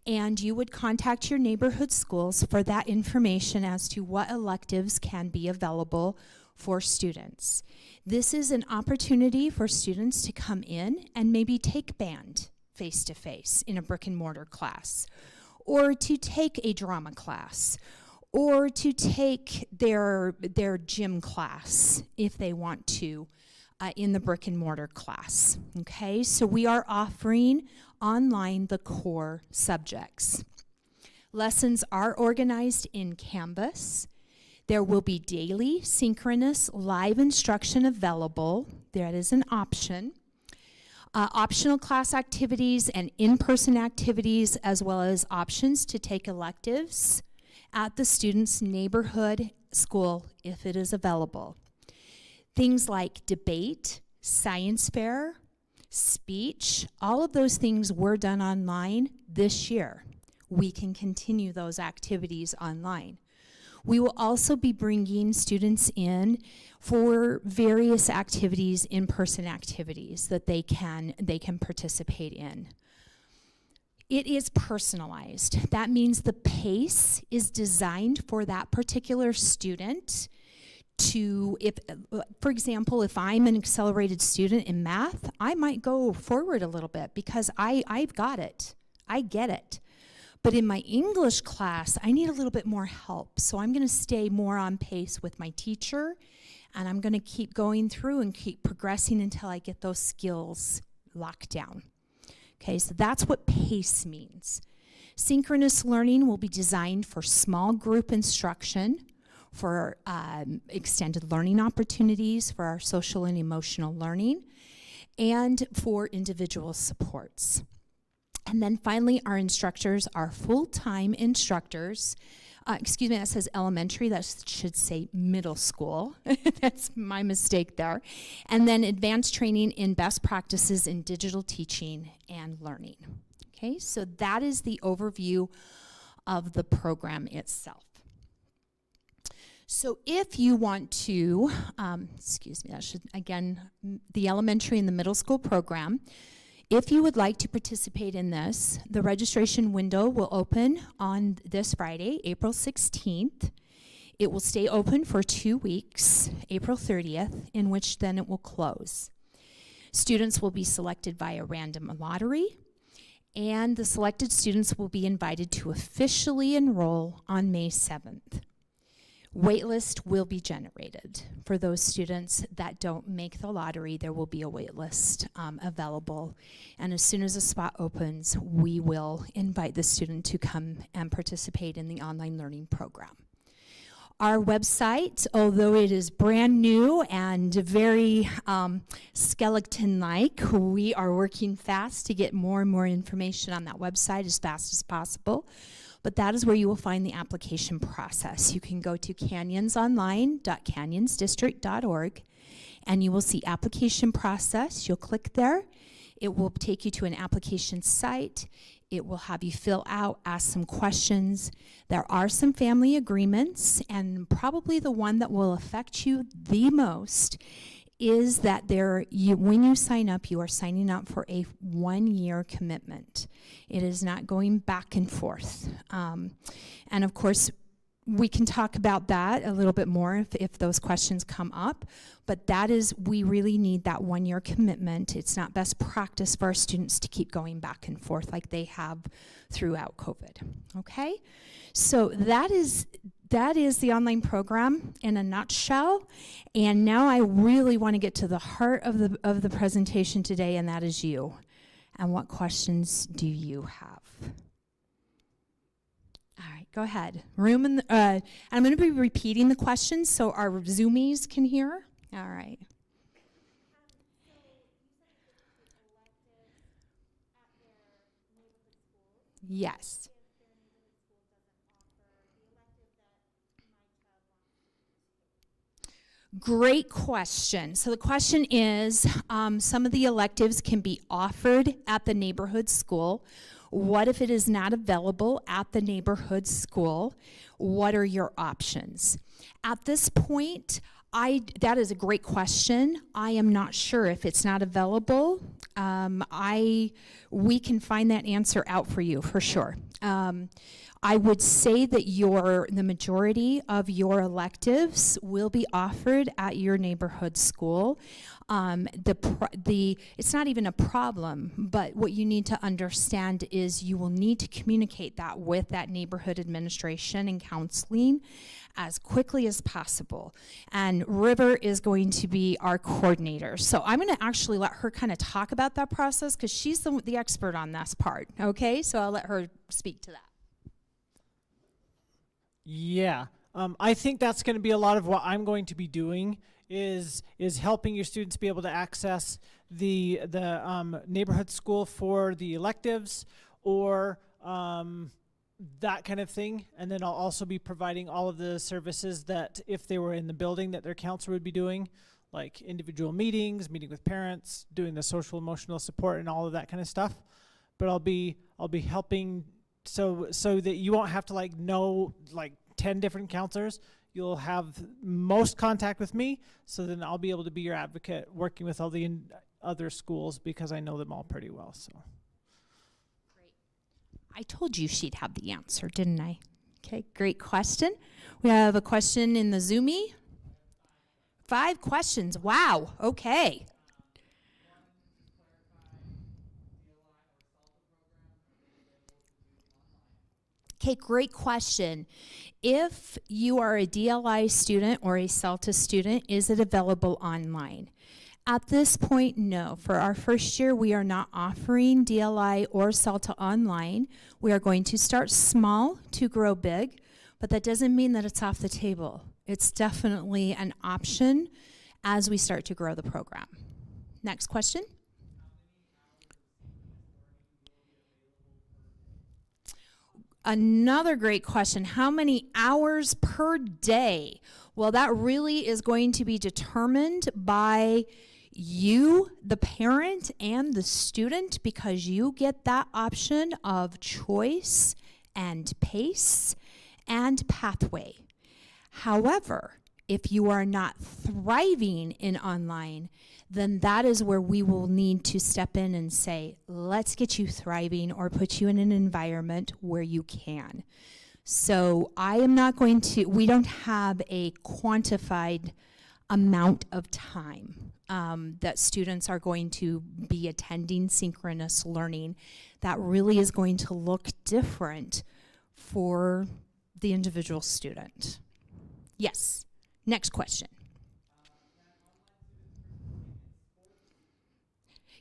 and you would contact your neighborhood schools for that information as to what electives can be available for students. This is an opportunity for students to come in and maybe take band face-to-face in a brick and mortar class, or to take a drama class, or to take their gym class if they want to in the brick and mortar class. Okay, so we are offering online the core subjects. Lessons are organized in Canvas. There will be daily synchronous live instruction available. That is an option. Optional class activities and in-person activities, as well as options to take electives at the student's neighborhood school if it is available. Things like debate, science fair, speech, all of those things were done online this year. We can continue those activities online. We will also be bringing students in for various activities, in-person activities that they can participate in. It is personalized. That means the pace is designed for that particular student to, for example, if I'm an accelerated student in math, I might go forward a little bit because I've got it. I get it. But in my English class, I need a little bit more help. So I'm going to stay more on pace with my teacher, and I'm going to keep going through and keep progressing until I get those skills locked down. Okay, so that's what pace means. Synchronous learning will be designed for small group instruction, for extended learning opportunities, for our social and emotional learning, and for individual supports. And then finally, our instructors are full-time instructors. Excuse me, that says elementary. That should say middle school. That's my mistake there. And then advanced training in best practices in digital teaching and learning. Okay, so that is the overview of the program itself. So if you want to, excuse me, that should, again, the elementary and the middle school program, if you would like to participate in this, the registration window will open on this Friday, April 16th. It will stay open for 2 weeks, April 30th, in which then it will close. Students will be selected via random lottery, and the selected students will be invited to officially enroll on May 7th. Waitlist will be generated. For those students that don't make the lottery, there will be a waitlist available. And as soon as a spot opens, we will invite the student to come and participate in the online learning program. Our website, although it is brand new and very skeleton-like, we are working fast to get more and more information on that website as fast as possible. But that is where you will find the application process. You can go to canyonsonline.canyonsdistrict.org, and you will see application process. You'll click there. It will take you to an application site. It will have you fill out, ask some questions. There are some family agreements, and probably the one that will affect you the most is that when you sign up, you are signing up for a 1-year commitment. It is not going back and forth. And of course, we can talk about that a little bit more if those questions come up, but that is, we really need that 1-year commitment. It's not best practice for our students to keep going back and forth like they have throughout COVID, okay? So that is the online program in a nutshell, and now I really want to get to the heart of the presentation today, and that is you. And what questions do you have? All right, go ahead. Room in the, I'm going to be repeating the question so our Zoomies can hear. All right. Yes. Great question. So the question is, some of the electives can be offered at the neighborhood school. What if it is not available at the neighborhood school? What are your options? At this point, that is a great question. I am not sure if it's not available. We can find that answer out for you for sure. I would say that the majority of your electives will be offered at your neighborhood school. It's not even a problem, but what you need to understand is you will need to communicate that with that neighborhood administration and counseling as quickly as possible. And River is going to be our coordinator. So I'm going to actually let her kind of talk about that process because she's the expert on this part, okay? So I'll let her speak to that. Yeah, I think that's going to be a lot of what I'm going to be doing is helping your students be able to access the neighborhood school for the electives or that kind of thing. And then I'll also be providing all of the services that if they were in the building that their counselor would be doing, like individual meetings, meeting with parents, doing the social emotional support and all of that kind of stuff. But I'll be helping so that you won't have to know 10 different counselors. You'll have most contact with me, so then I'll be able to be your advocate working with all the other schools because I know them all pretty well. So great. I told you she'd have the answer, didn't I? Okay, great question. We have a question in the Zoomie. 5 questions. Wow. Okay. Okay, great question. If you are a DLI student or a CELTA student, is it available online? At this point, no. For our first year, we are not offering DLI or CELTA online. We are going to start small to grow big, but that doesn't mean that it's off the table. It's definitely an option as we start to grow the program. Next question. Another great question. How many hours per day? Well, that really is going to be determined by you, the parent, and the student because you get that option of choice and pace and pathway. However, if you are not thriving in online, then that is where we will need to step in and say, let's get you thriving or put you in an environment where you can. So we don't have a quantified amount of time that students are going to be attending synchronous learning. That really is going to look different for the individual student. Yes, next question.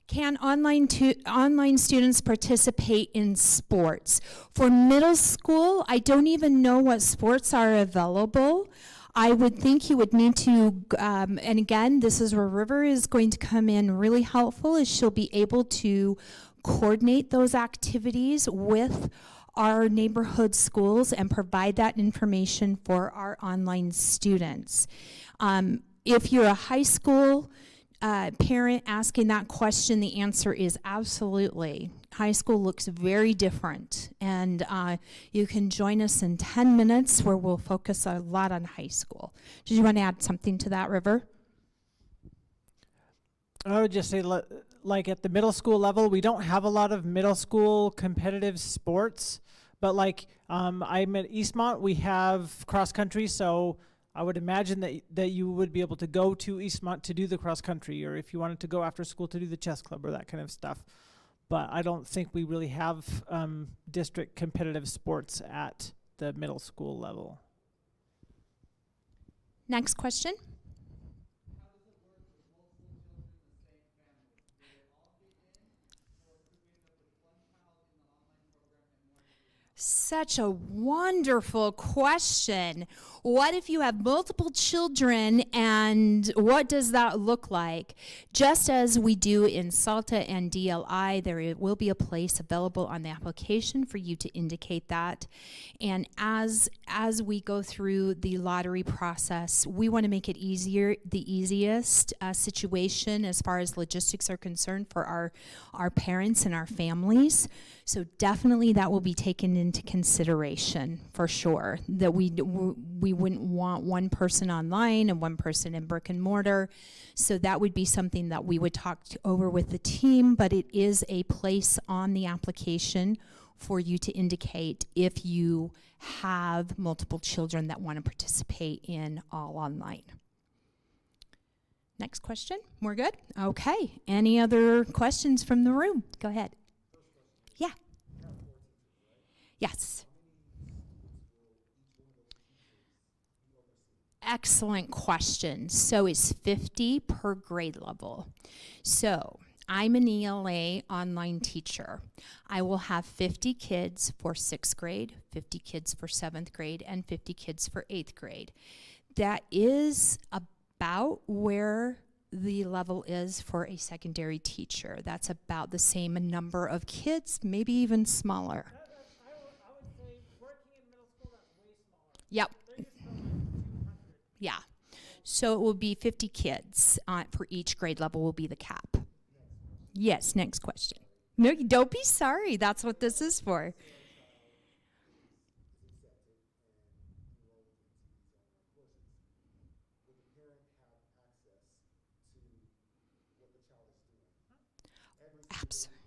Can online students participate in sports? For middle school, I don't even know what sports are available. I would think you would need to, and again, this is where River is going to come in really helpful, is she'll be able to coordinate those activities with our neighborhood schools and provide that information for our online students. If you're a high school parent asking that question, the answer is absolutely. High school looks very different, and you can join us in 10 minutes where we'll focus a lot on high school. Did you want to add something to that, River? I would just say, like at the middle school level, we don't have a lot of middle school competitive sports, but I'm at Eastmont, we have cross country, so I would imagine that you would be able to go to Eastmont to do the cross country, or if you wanted to go after school to do the chess club or that kind of stuff. But I don't think we really have district competitive sports at the middle school level. Next question. How does it work with multiple children in the same family? Do they all get in, or could we end up with one child in the online program and one in the such a wonderful question. What if you have multiple children, and what does that look like? Just as we do in SALTA and DLI, there will be a place available on the application for you to indicate that. And as we go through the lottery process, we want to make it easier, the easiest situation as far as logistics are concerned for our parents and our families. So definitely that will be taken into consideration for sure, that we wouldn't want one person online and one person in brick and mortar. So that would be something that we would talk over with the team, but it is a place on the application for you to indicate if you have multiple children that want to participate in all online. Next question. We're good? Okay. Any other questions from the room? Go ahead. Yeah. Yes. Excellent question. So it's 50 per grade level. So I'm an ELA online teacher. I will have 50 kids for 6th grade, 50 kids for 7th grade, and 50 kids for 8th grade. That is about where the level is for a secondary teacher. That's about the same number of kids, maybe even smaller. I would say working in middle school, that's way smaller. Yep. They're just about like 200. Yeah. So it will be 50 kids for each grade level will be the cap. Yes, next question. No, you don't be sorry. That's what this is for. Absolutely.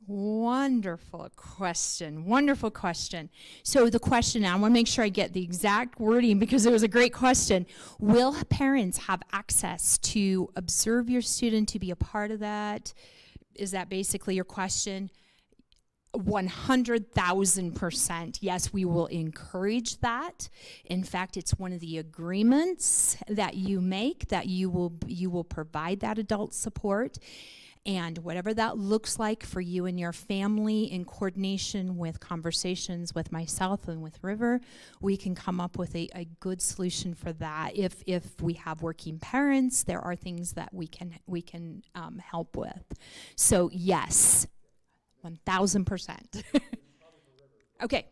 Wonderful question. Wonderful question. So the question, I want to make sure I get the exact wording because it was a great question. Will parents have access to observe your student, to be a part of that? Is that basically your question? 100,000%. Yes, we will encourage that. In fact, it's one of the agreements that you make, that you will provide that adult support. And whatever that looks like for you and your family, in coordination with conversations with myself and with River, we can come up with a good solution for that. If we have working parents, there are things that we can help with. So yes, 1,000%. Okay.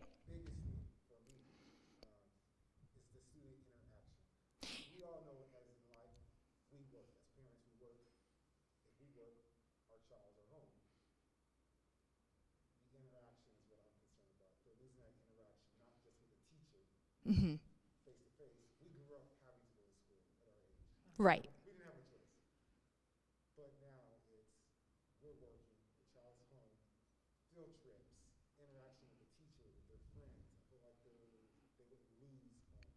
Mm-hmm. We grew up having to go to school at our age. Right. We didn't have a choice. But now it's, we're working, the child's home, field trips, interaction with the teacher, with their friends. I feel like they would lose all that.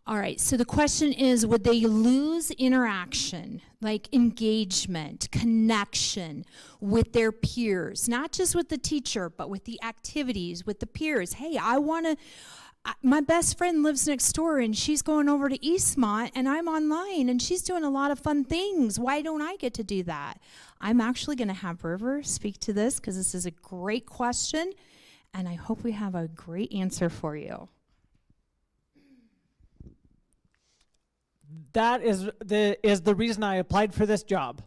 All right, so the question is, would they lose interaction, like engagement, connection with their peers, not just with the teacher, but with the activities, with the peers? Hey, my best friend lives next door and she's going over to Eastmont and I'm online and she's doing a lot of fun things. Why don't I get to do that? I'm actually going to have River speak to this because this is a great question and I hope we have a great answer for you. That is the reason I applied for this job.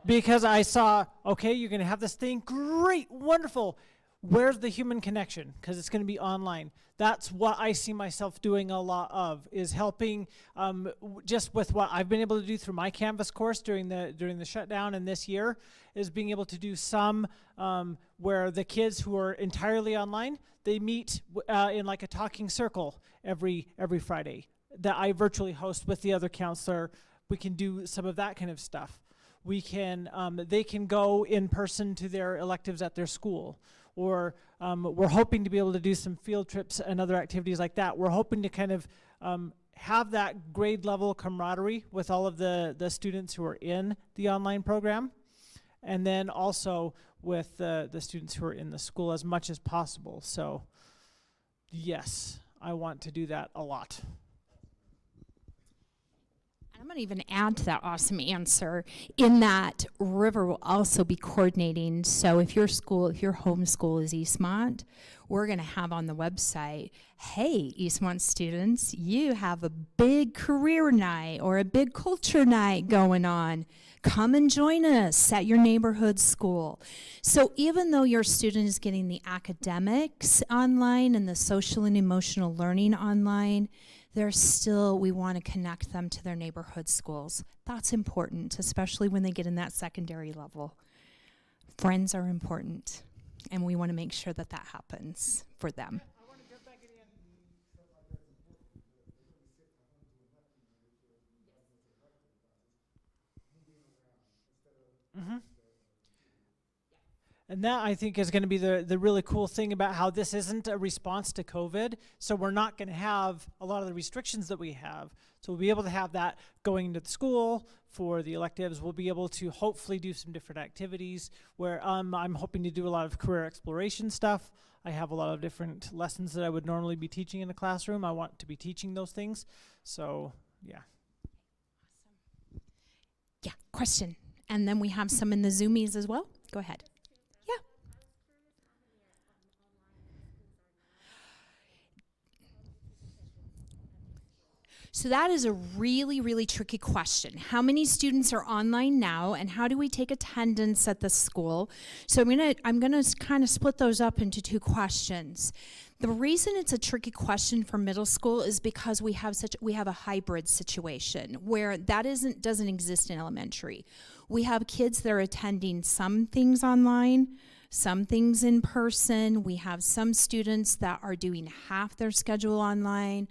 Because I saw, okay, you're going to have this thing, great, wonderful. Where's the human connection? Because it's going to be online. That's what I see myself doing a lot of, is helping just with what I've been able to do through my Canvas course during the shutdown and this year, is being able to do some where the kids who are entirely online, they meet in like a talking circle every Friday that I virtually host with the other counselor. We can do some of that kind of stuff. We can, they can go in person to their electives at their school. Or we're hoping to be able to do some field trips and other activities like that. We're hoping to kind of have that grade level camaraderie with all of the students who are in the online program. And then also with the students who are in the school as much as possible. So yes, I want to do that a lot. I'm I'm going to even add to that awesome answer in that River will also be coordinating. So if your home school is Eastmont, we're going to have on the website, hey, Eastmont students, you have a big career night or a big culture night going on. Come and join us at your neighborhood school. So even though your student is getting the academics online and the social and emotional learning online, we want to connect them to their neighborhood schools. That's important, especially when they get in that secondary level. Friends are important, and we want to make sure that that happens for them. I want to jump back in. Mm-hmm. And that, I think, is going to be the really cool thing about how this isn't a response to COVID. So we're not going to have a lot of the restrictions that we have. So we'll be able to have that going into the school for the electives. We'll be able to hopefully do some different activities where I'm hoping to do a lot of career exploration stuff. I have a lot of different lessons that I would normally be teaching in the classroom. I want to be teaching those things. So, yeah. Awesome. Yeah, question. And then we have some in the Zoomies as well. Go ahead. So that is a really, really tricky question. How many students are online now, and how do we take attendance at the school? So I'm gonna kind of split those up into two questions. The reason it's a tricky question for middle school is because we have a hybrid situation where that doesn't exist in elementary. We have kids that are attending some things online, some things in person. We have some students that are doing half their schedule online.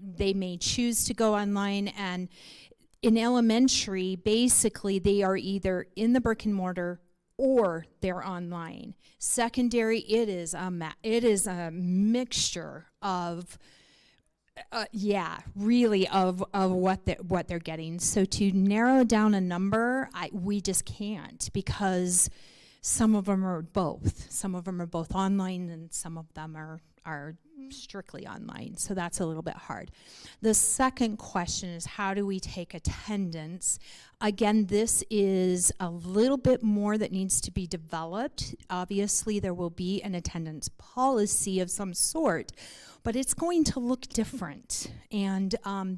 They may choose to go online, and in elementary, basically, they are either in the brick and mortar or they're online. Secondary, it is a mixture of, really of what they're getting. So to narrow down a number, we just can't, because some of them are both. Some of them are both online, and some of them are strictly online, so that's a little bit hard. The second question is, how do we take attendance? Again, this is a little bit more that needs to be developed. Obviously, there will be an attendance policy of some sort, but it's going to look different, and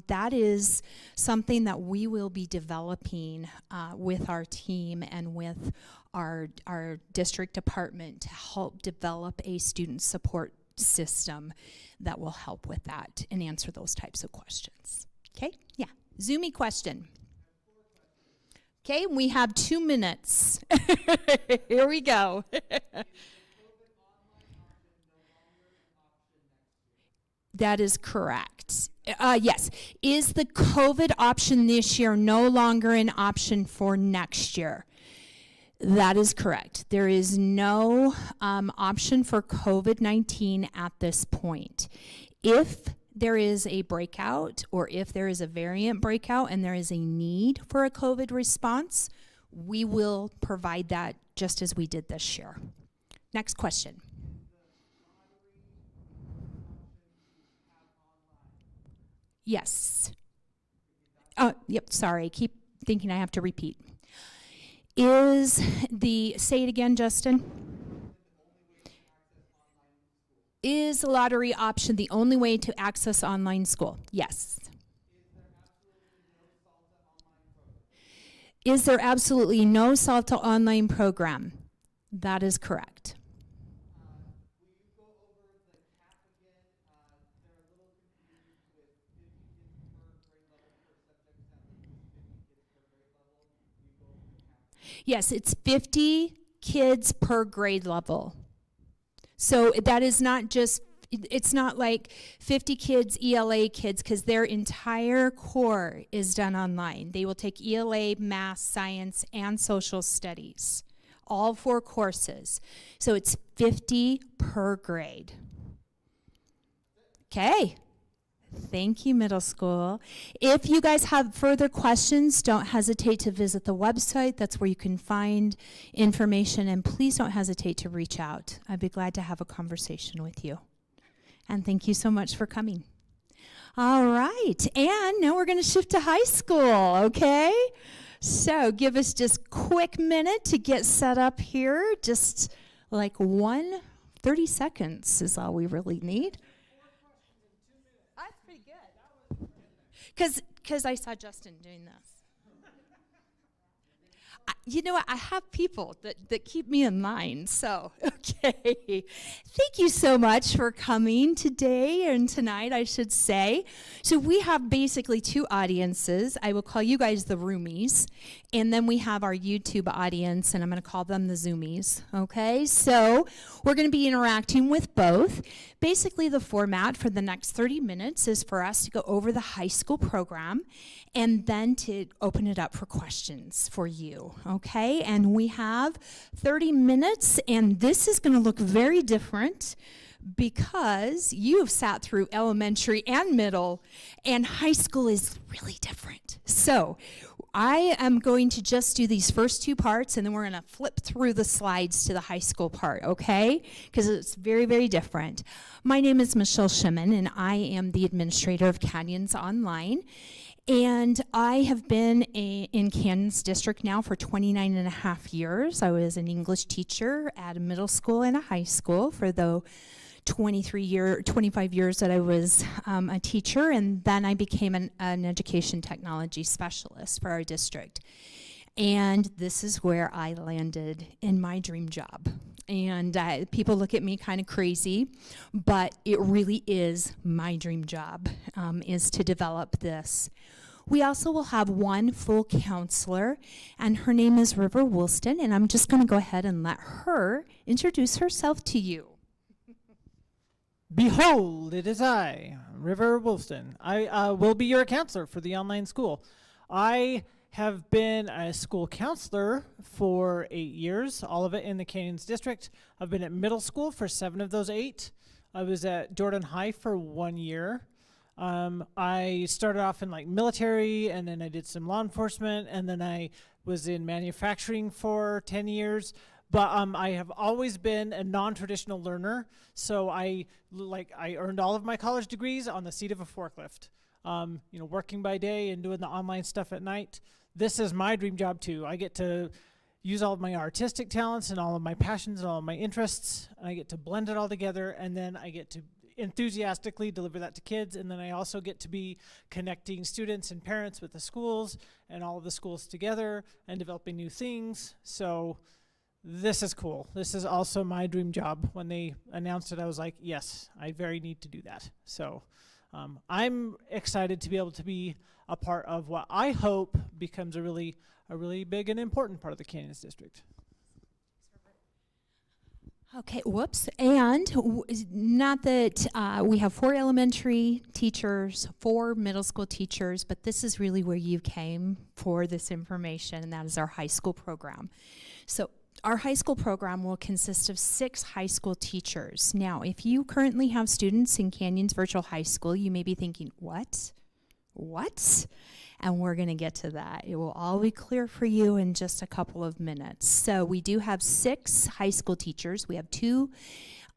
that is something that we will be developing with our team and with our district department to help develop a student support system that will help with that and answer those types of questions. Okay? Yeah. Zoomie question. Okay, we have 2 minutes. Here we go. That is correct. Yes. Is the COVID option this year no longer an option for next year? That is correct. There is no option for COVID-19 at this point. If there is a breakout, or if there is a variant breakout and there is a need for a COVID response, we will provide that just as we did this year. Next question. Yes. Yep, sorry, keep thinking I have to repeat. Say it again, Justin. Is the lottery option the only way to access online school? Yes. Is there absolutely no SALTA online program? That is correct. Will you go over the cap again? They're a little confused with 50 kids per grade level per subject. Sounds like it's 50 kids per grade level. Will you go over the cap? Yes, it's 50 kids per grade level. So that is not just, it's not like 50 kids, ELA kids, because their entire core is done online. They will take ELA, math, science, and social studies, all 4 courses. So it's 50 per grade. Okay. Thank you, middle school. If you guys have further questions, don't hesitate to visit the website. That's where you can find information, and please don't hesitate to reach out. I'd be glad to have a conversation with you. And thank you so much for coming. All right, and now we're going to shift to high school, okay? So give us just quick minute to get set up here. Just like 30 seconds is all we really need. That's pretty good. Because I saw Justin doing this. You know what? I have people that keep me in line. So, okay. Thank you so much for coming today and tonight, I should say. So we have basically two audiences. I will call you guys the Roomies. And then we have our YouTube audience, and I'm going to call them the Zoomies. Okay? So we're going to be interacting with both. Basically, the format for the next 30 minutes is for us to go over the high school program and then to open it up for questions for you, okay? And we have 30 minutes, and this is going to look very different because you've sat through elementary and middle, and high school is really different. So I am going to just do these first two parts, and then we're going to flip through the slides to the high school part, okay? Because it's very, very different. My name is Michelle Shimon, and I am the administrator of Canyons Online. And I have been in Canyons District now for 29 and a half years. I was an English teacher at a middle school and a high school for the 25 years that I was a teacher, and then I became an education technology specialist for our district. And this is where I landed in my dream job. And people look at me kind of crazy, but it really is my dream job, is to develop this. We also will have one full counselor, and her name is River Wolston, and I'm just going to go ahead and let her introduce herself to you. Behold, it is I, River Wolston. I will be your counselor for the online school. I have been a school counselor for 8 years, all of it in the Canyons District. I've been at middle school for 7 of those 8. I was at Jordan High for 1 year. I started off in like military, and then I did some law enforcement, and then I was in manufacturing for 10 years. But I have always been a non-traditional learner, so I earned all of my college degrees on the seat of a forklift. Working by day and doing the online stuff at night. This is my dream job too. I get to use all of my artistic talents and all of my passions and all of my interests, and I get to blend it all together, and then I get to enthusiastically deliver that to kids, and then I also get to be connecting students and parents with the schools and all of the schools together and developing new things. So this is cool. This is also my dream job. When they announced it, I was like, yes, I very need to do that. So I'm excited to be able to be a part of what I hope becomes a really big and important part of the Canyons District. Okay, whoops. And not that we have 4 elementary teachers, 4 middle school teachers, but this is really where you came for this information, and that is our high school program. So our high school program will consist of 6 high school teachers. Now, if you currently have students in Canyons Virtual High School, you may be thinking, what? And we're going to get to that. It will all be clear for you in just a couple of minutes. So we do have 6 high school teachers. We have 2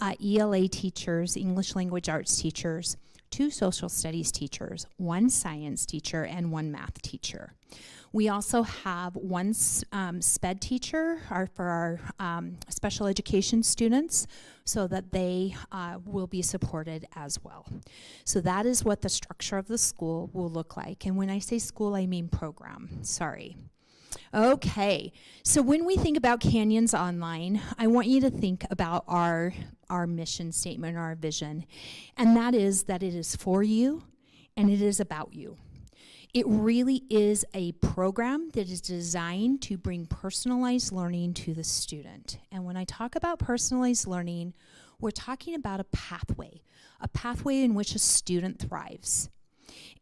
ELA teachers, English Language Arts teachers, 2 social studies teachers, 1 science teacher, and 1 math teacher. We also have 1 SPED teacher for our special education students, so that they will be supported as well. So that is what the structure of the school will look like. And when I say school, I mean program. Sorry. Okay, so when we think about Canyons Online, I want you to think about our mission statement, our vision, and that it is for you and it is about you. It really is a program that is designed to bring personalized learning to the student. And when I talk about personalized learning, we're talking about a pathway in which a student thrives.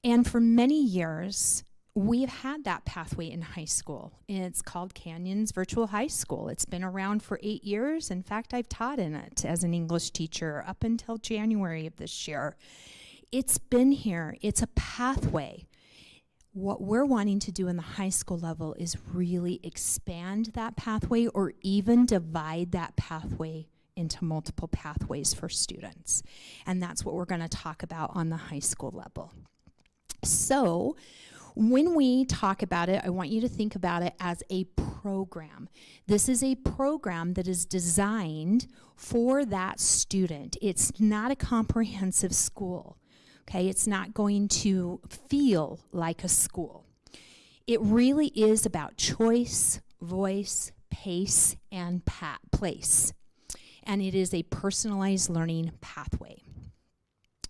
And for many years, we've had that pathway in high school. And it's called Canyons Virtual High School. It's been around for 8 years. In fact, I've taught in it as an English teacher up until January of this year. It's been here. It's a pathway. What we're wanting to do in the high school level is really expand that pathway or even divide that pathway into multiple pathways for students. And that's what we're going to talk about on the high school level. So when we talk about it, I want you to think about it as a program. This is a program that is designed for that student. It's not a comprehensive school, okay? It's not going to feel like a school. It really is about choice, voice, pace, and place. And it is a personalized learning pathway.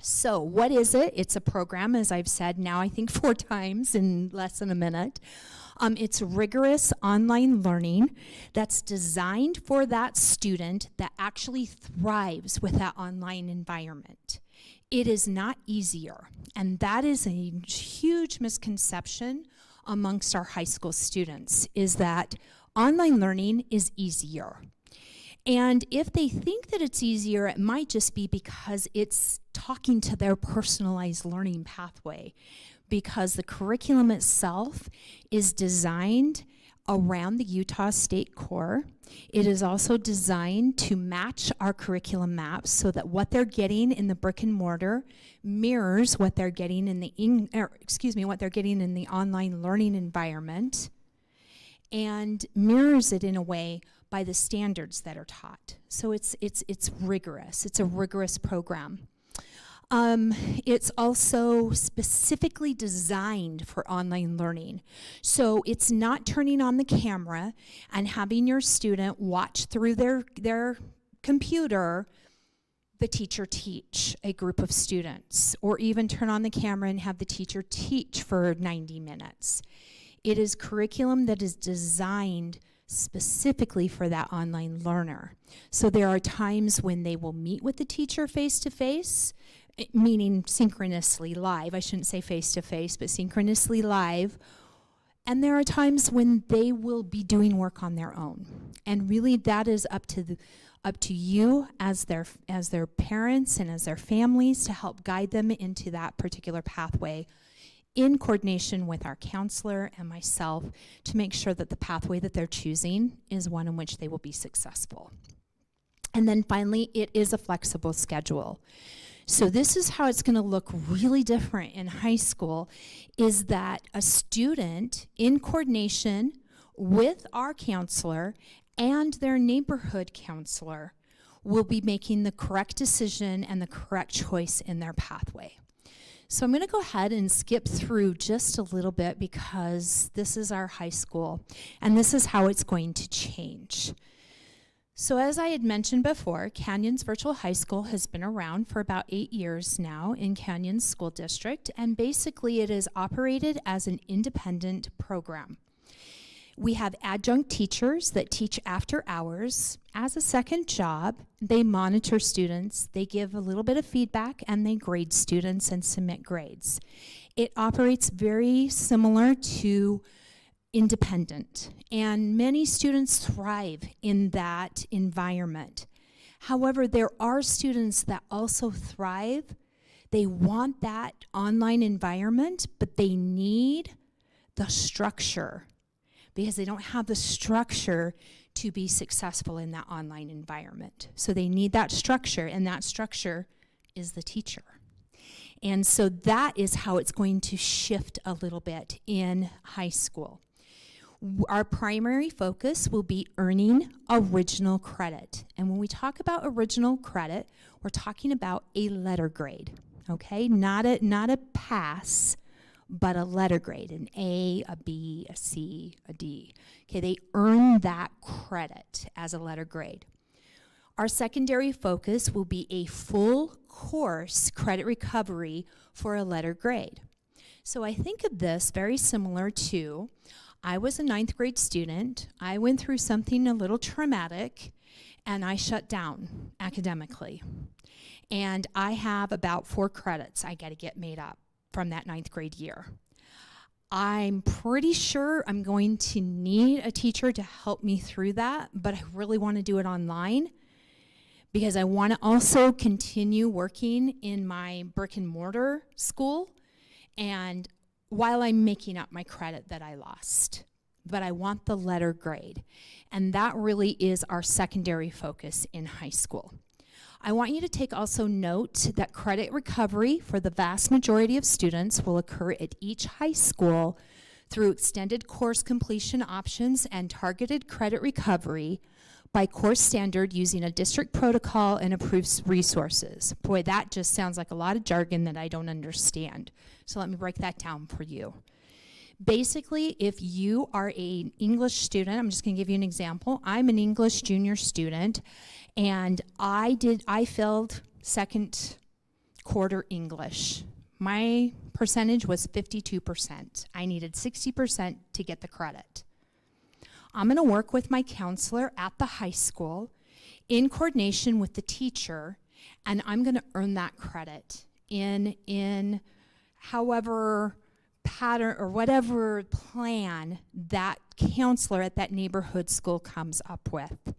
So what is it? It's a program, as I've said now I think 4 times in less than a minute. It's rigorous online learning that's designed for that student that actually thrives with that online environment. It is not easier, and that is a huge misconception amongst our high school students, is that online learning is easier. And if they think that it's easier, it might just be because it's talking to their personalized learning pathway, because the curriculum itself is designed around the Utah State Core. It is also designed to match our curriculum maps so that what they're getting in the brick and mortar mirrors what they're getting in the what they're getting in the online learning environment, and mirrors it in a way by the standards that are taught. So it's rigorous. It's a rigorous program. It's also specifically designed for online learning. So it's not turning on the camera and having your student watch through their computer the teacher teach a group of students, or even turn on the camera and have the teacher teach for 90 minutes. It is curriculum that is designed specifically for that online learner. So there are times when they will meet with the teacher face-to-face, meaning synchronously live. I shouldn't say face-to-face, but synchronously live. And there are times when they will be doing work on their own. And really that is up to you as their parents and as their families to help guide them into that particular pathway, in coordination with our counselor and myself, to make sure that the pathway that they're choosing is one in which they will be successful. And then finally, it is a flexible schedule. So this is how it's going to look really different in high school, is that a student, in coordination with our counselor and their neighborhood counselor, will be making the correct decision and the correct choice in their pathway. So I'm going to go ahead and skip through just a little bit, because this is our high school and this is how it's going to change. So as I had mentioned before, Canyons Virtual High School has been around for about 8 years now in Canyons School District, and basically it is operated as an independent program. We have adjunct teachers that teach after hours as a second job. They monitor students, they give a little bit of feedback, and they grade students and submit grades. It operates very similar to independent, and many students thrive in that environment. However, there are students that also thrive. They want that online environment, but they need the structure, because they don't have the structure to be successful in that online environment. So they need that structure, and that structure is the teacher. And so that is how it's going to shift a little bit in high school. Our primary focus will be earning original credit. And when we talk about original credit, we're talking about a letter grade, okay? Not a pass, but a letter grade, an A, a B, a C, a D. Okay, they earn that credit as a letter grade. Our secondary focus will be a full course credit recovery for a letter grade. So I think of this very similar to, I was a 9th grade student, I went through something a little traumatic, and I shut down academically. And I have about 4 credits I gotta get made up from that 9th grade year. I'm pretty sure I'm going to need a teacher to help me through that, but I really want to do it online, because I want to also continue working in my brick and mortar school, and while I'm making up my credit that I lost. but I want the letter grade. And that really is our secondary focus in high school. I want you to take also note that credit recovery for the vast majority of students will occur at each high school through extended course completion options and targeted credit recovery by course standard using a district protocol and approved resources. Boy, that just sounds like a lot of jargon that I don't understand. So let me break that down for you. Basically, if you are an English student, I'm just going to give you an example. I'm an English junior student, and I failed second quarter English. My percentage was 52%. I needed 60% to get the credit. I'm going to work with my counselor at the high school in coordination with the teacher, and I'm going to earn that credit in however pattern or whatever plan that counselor at that neighborhood school comes up with.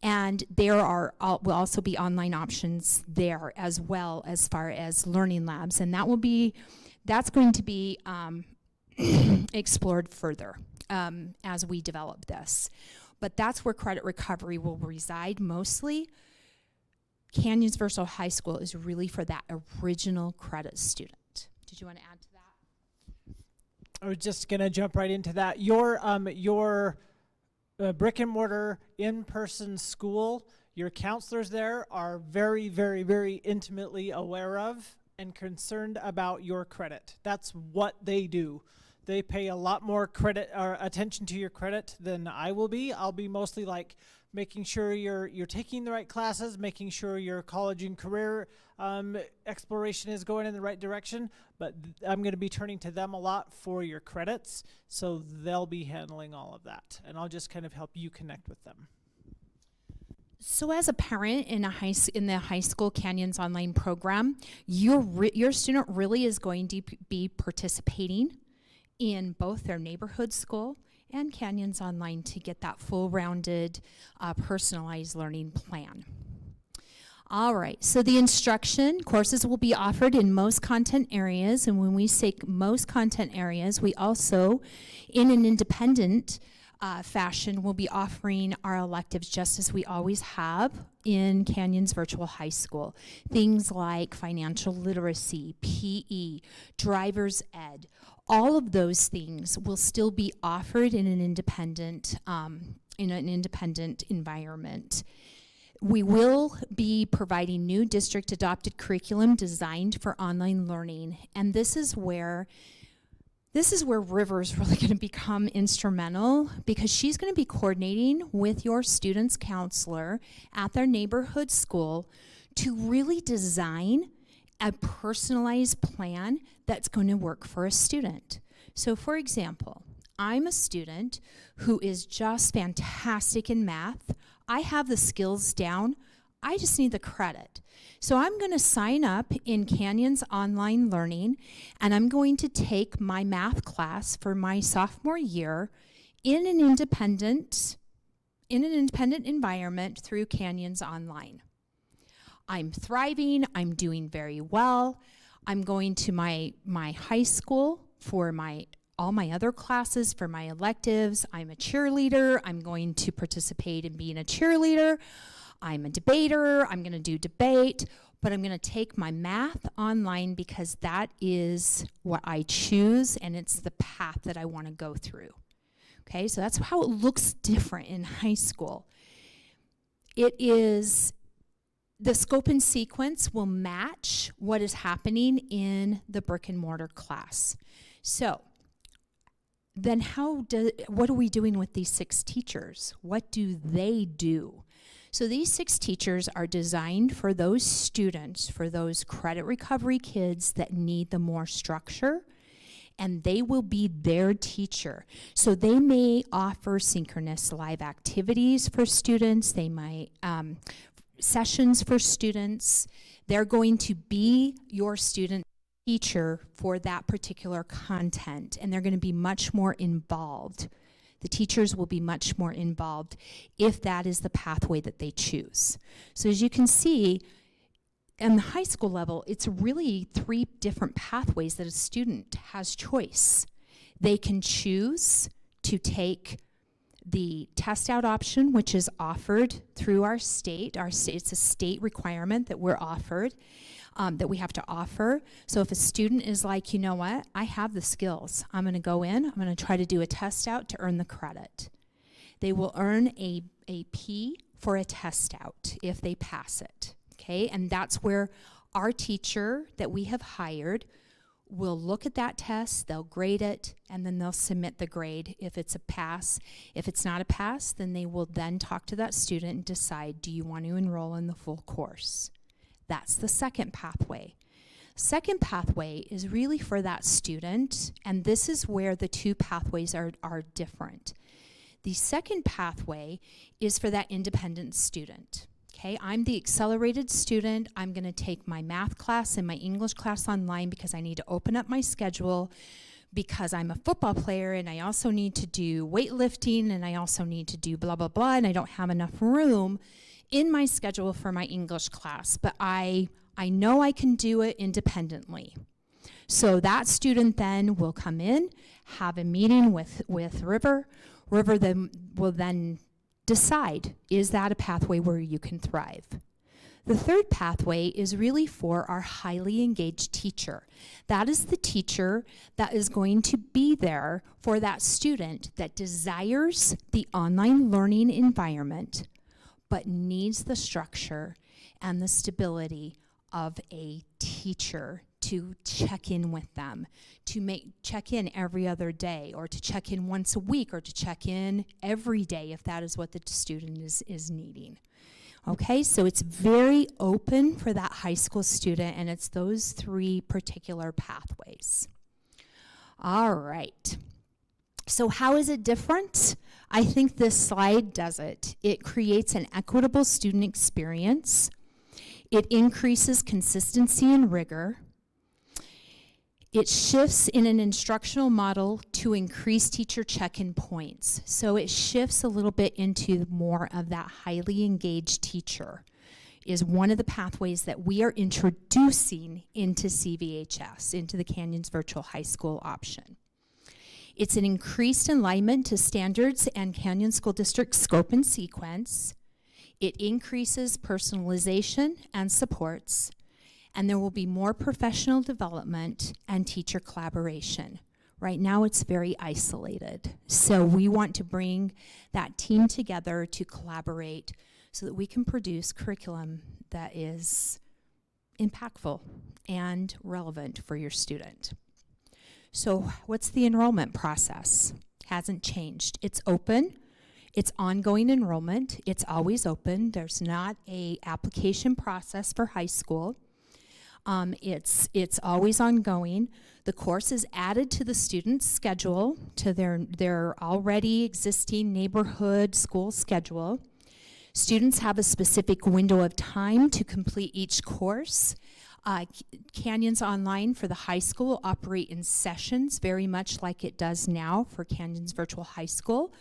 And there will also be online options there as well as far as learning labs, and that's going to be explored further as we develop this. But that's where credit recovery will reside mostly. Canyons Virtual High School is really for that original credit student. Did you want to add to that? I was just going to jump right into that. Your brick and mortar in-person school, your counselors there are very, very, very intimately aware of and concerned about your credit. That's what they do. They pay a lot more credit or attention to your credit than I will be. I'll be mostly like making sure you're taking the right classes, making sure your college and career exploration is going in the right direction. But I'm going to be turning to them a lot for your credits, so they'll be handling all of that, and I'll just kind of help you connect with them. So as a parent in the high school Canyons online program, your student really is going to be participating in both their neighborhood school and Canyons Online to get that full-rounded, personalized learning plan. All right, so the instruction courses will be offered in most content areas, and when we say most content areas, we also, in an independent fashion, will be offering our electives just as we always have in Canyons Virtual High School. Things like financial literacy, PE, driver's ed, all of those things will still be offered in an independent environment. We will be providing new district adopted curriculum designed for online learning, and this is where River's really going to become instrumental, because she's going to be coordinating with your student's counselor at their neighborhood school to really design a personalized plan that's going to work for a student. So for example, I'm a student who is just fantastic in math. I have the skills down. I just need the credit. So I'm going to sign up in Canyons Online Learning, and I'm going to take my math class for my sophomore year in an independent environment through Canyons Online. I'm thriving. I'm doing very well. I'm going to my high school for all my other classes, for my electives. I'm a cheerleader. I'm going to participate in being a cheerleader. I'm a debater. I'm going to do debate, but I'm going to take my math online because that is what I choose, and it's the path that I want to go through. Okay, so that's how it looks different in high school. It is, the scope and sequence will match what is happening in the brick and mortar class. So then what are we doing with these 6 teachers? What do they do? So these 6 teachers are designed for those students, for those credit recovery kids that need the more structure, and they will be their teacher. So they may offer synchronous live activities for students. They might sessions for students. They're going to be your student teacher for that particular content, and they're going to be much more involved. The teachers will be much more involved if that is the pathway that they choose. So as you can see, in the high school level, it's really 3 different pathways that a student has choice. They can choose to take the test out option, which is offered through our state. It's a state requirement that we're offered, that we have to offer. So if a student is like, you know what, I have the skills. I'm going to go in, I'm going to try to do a test out to earn the credit. They will earn a P for a test out if they pass it, okay? And that's where our teacher that we have hired will look at that test, they'll grade it, and then they'll submit the grade if it's a pass. If it's not a pass, then they will then talk to that student and decide, do you want to enroll in the full course? That's the second pathway. Second pathway is really for that student, and this is where the two pathways are different. The second pathway is for that independent student. Okay, I'm the accelerated student. I'm going to take my math class and my English class online because I need to open up my schedule because I'm a football player and I also need to do weightlifting and I also need to do blah, blah, blah, and I don't have enough room in my schedule for my English class, but I know I can do it independently. So that student then will come in, have a meeting with River. River then will then decide, is that a pathway where you can thrive? The third pathway is really for our highly engaged teacher. That is the teacher that is going to be there for that student that desires the online learning environment, but needs the structure and the stability of a teacher to check in with them, to check in every other day, or to check in once a week, or to check in every day if that is what the student is needing. Okay, so it's very open for that high school student, and it's those three particular pathways. All right. So how is it different? I think this slide does it. It creates an equitable student experience. It increases consistency and rigor. It shifts in an instructional model to increase teacher check-in points. So it shifts a little bit into more of that highly engaged teacher is one of the pathways that we are introducing into CVHS, into the Canyons Virtual High School option. It's an increased alignment to standards and Canyon School District scope and sequence. It increases personalization and supports, and there will be more professional development and teacher collaboration. Right now it's very isolated. So we want to bring that team together to collaborate so that we can produce curriculum that is impactful and relevant for your student. So what's the enrollment process? Hasn't changed. It's open. It's ongoing enrollment. It's always open. There's not a application process for high school. It's always ongoing. The course is added to the student's schedule, to their already existing neighborhood school schedule. Students have a specific window of time to complete each course. Canyons Online for the high school operate in sessions, very much like it does now for Canyons Virtual High School,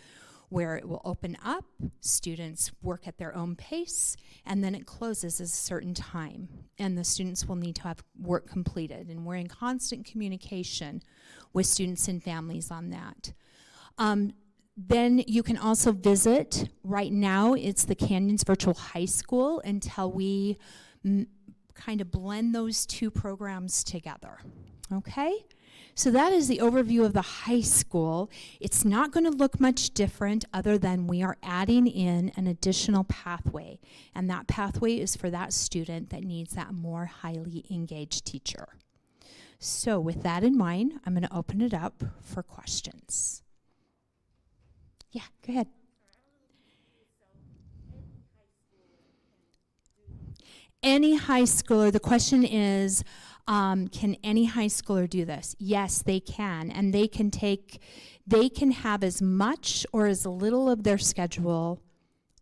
where it will open up, students work at their own pace, and then it closes at a certain time. And the students will need to have work completed. And we're in constant communication with students and families on that. Then you can also visit, right now it's the Canyons Virtual High School until we kind of blend those two programs together, okay? So that is the overview of the high school. It's not going to look much different other than we are adding in an additional pathway, and that pathway is for that student that needs that more highly engaged teacher. So with that in mind, I'm going to open it up for questions. Yeah, go ahead. Any high schooler, the question is, can any high schooler do this? Yes, they can, and they can have as much or as little of their schedule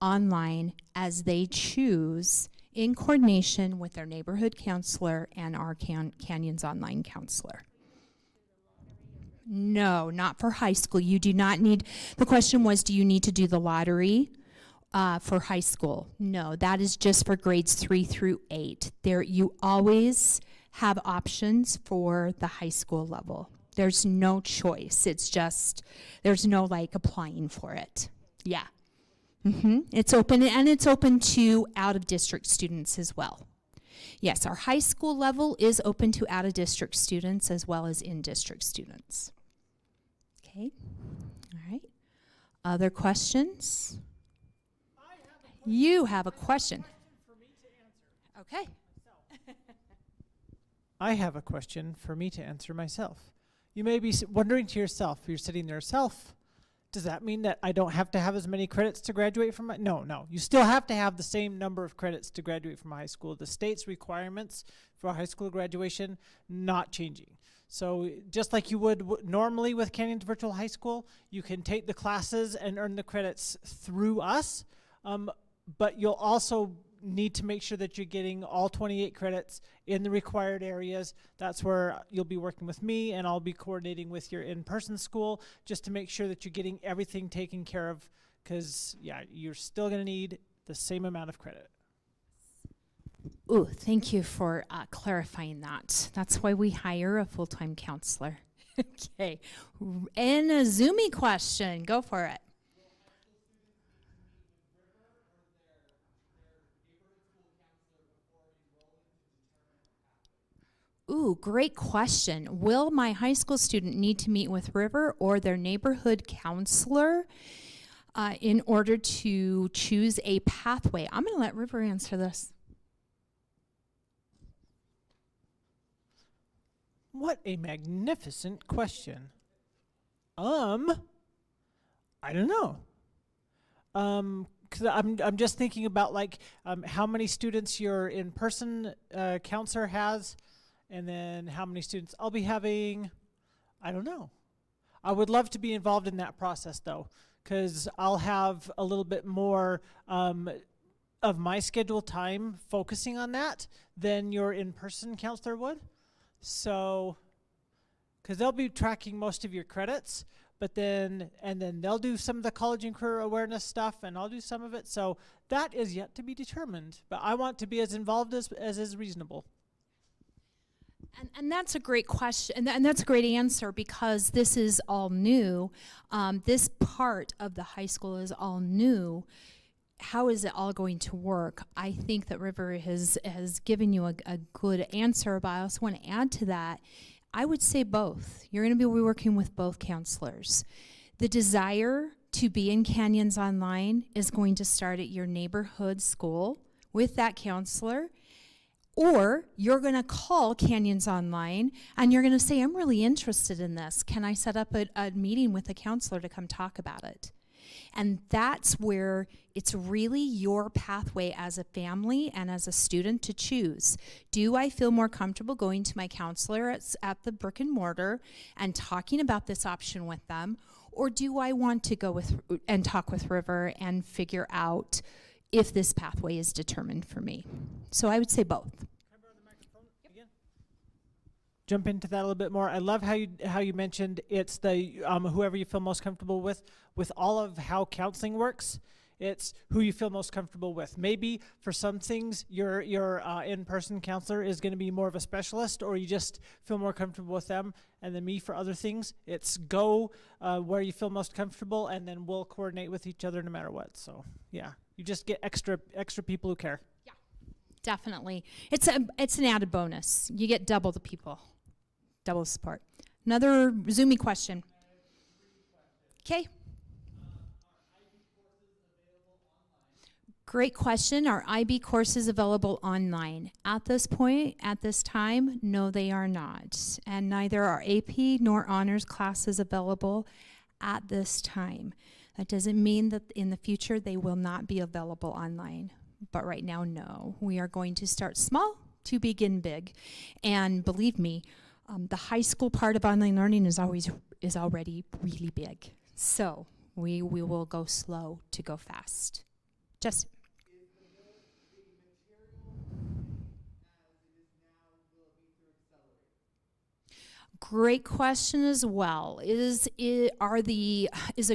online as they choose in coordination with their neighborhood counselor and our Canyons Online counselor. No, not for high school. You do not need, the question was, do you need to do the lottery for high school? No, that is just for grades 3 through 8. There, you always have options for the high school level. There's no choice. It's just, there's no like applying for it. Yeah. It's open, and it's open to out-of-district students as well. Yes, our high school level is open to out-of-district students as well as in-district students. Okay, all right. Other questions? You have a question. Okay. I have a question for me to answer myself. You may be wondering to yourself, you're sitting there, does that mean that I don't have to have as many credits to graduate from my? No. You still have to have the same number of credits to graduate from high school. The state's requirements for high school graduation, not changing. So just like you would normally with Canyons Virtual High School, you can take the classes and earn the credits through us, but you'll also need to make sure that you're getting all 28 credits in the required areas. That's where you'll be working with me, and I'll be coordinating with your in-person school just to make sure that you're getting everything taken care of, because yeah, you're still going to need the same amount of credit. Ooh, thank you for clarifying that. That's why we hire a full-time counselor. Okay, and a Zoomie question, go for it. Ooh, great question. Will my high school student need to meet with River or their neighborhood counselor in order to choose a pathway? I'm going to let River answer this. What a magnificent question. I don't know. 'Cause I'm just thinking about like how many students your in-person counselor has, and then how many students I'll be having. I don't know. I would love to be involved in that process though, because I'll have a little bit more of my scheduled time focusing on that than your in-person counselor would. So, because they'll be tracking most of your credits, but then they'll do some of the college and career awareness stuff, and I'll do some of it. So that is yet to be determined, but I want to be as involved as is reasonable. And that's a great question, and that's a great answer, because this is all new. This part of the high school is all new. How is it all going to work? I think that River has given you a good answer, but I also want to add to that. I would say both. You're going to be working with both counselors. The desire to be in Canyons Online is going to start at your neighborhood school with that counselor, or you're going to call Canyons Online and you're going to say, I'm really interested in this. Can I set up a meeting with a counselor to come talk about it? And that's where it's really your pathway as a family and as a student to choose. Do I feel more comfortable going to my counselor at the brick and mortar and talking about this option with them? Or do I want to go with and talk with River and figure out if this pathway is determined for me? So I would say both. Can I borrow the microphone again? Jump into that a little bit more. I love how you mentioned it's the whoever you feel most comfortable with all of how counseling works. It's who you feel most comfortable with. Maybe for some things your in-person counselor is going to be more of a specialist, or you just feel more comfortable with them. And then me for other things, it's go where you feel most comfortable, and then we'll coordinate with each other no matter what. So yeah, you just get extra people who care. Yeah, definitely. It's an added bonus. You get double the people, double the support. Another Zoomie question. Okay. Great question. Are IB courses available online? At this point, at this time, no, they are not. And neither are AP nor honors classes available at this time. That doesn't mean that in the future they will not be available online. But right now, no. We are going to start small to begin big. And believe me, the high school part of online learning is already really big. So we will go slow to go fast. Just great question as well. Is a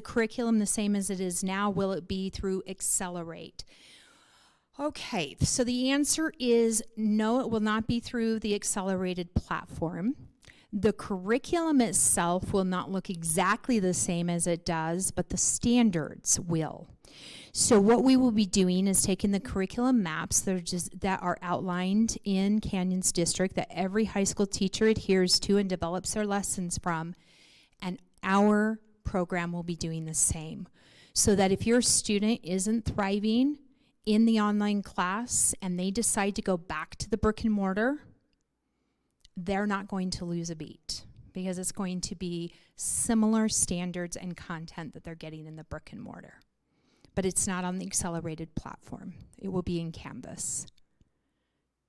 curriculum the same as it is now? Will it be through Accelerate? Okay, so the answer is no, it will not be through the accelerated platform. The curriculum itself will not look exactly the same as it does, but the standards will. So what we will be doing is taking the curriculum maps that are outlined in Canyons District that every high school teacher adheres to and develops their lessons from, and our program will be doing the same. So that if your student isn't thriving in the online class and they decide to go back to the brick and mortar, they're not going to lose a beat, because it's going to be similar standards and content that they're getting in the brick and mortar. But it's not on the accelerated platform. It will be in Canvas.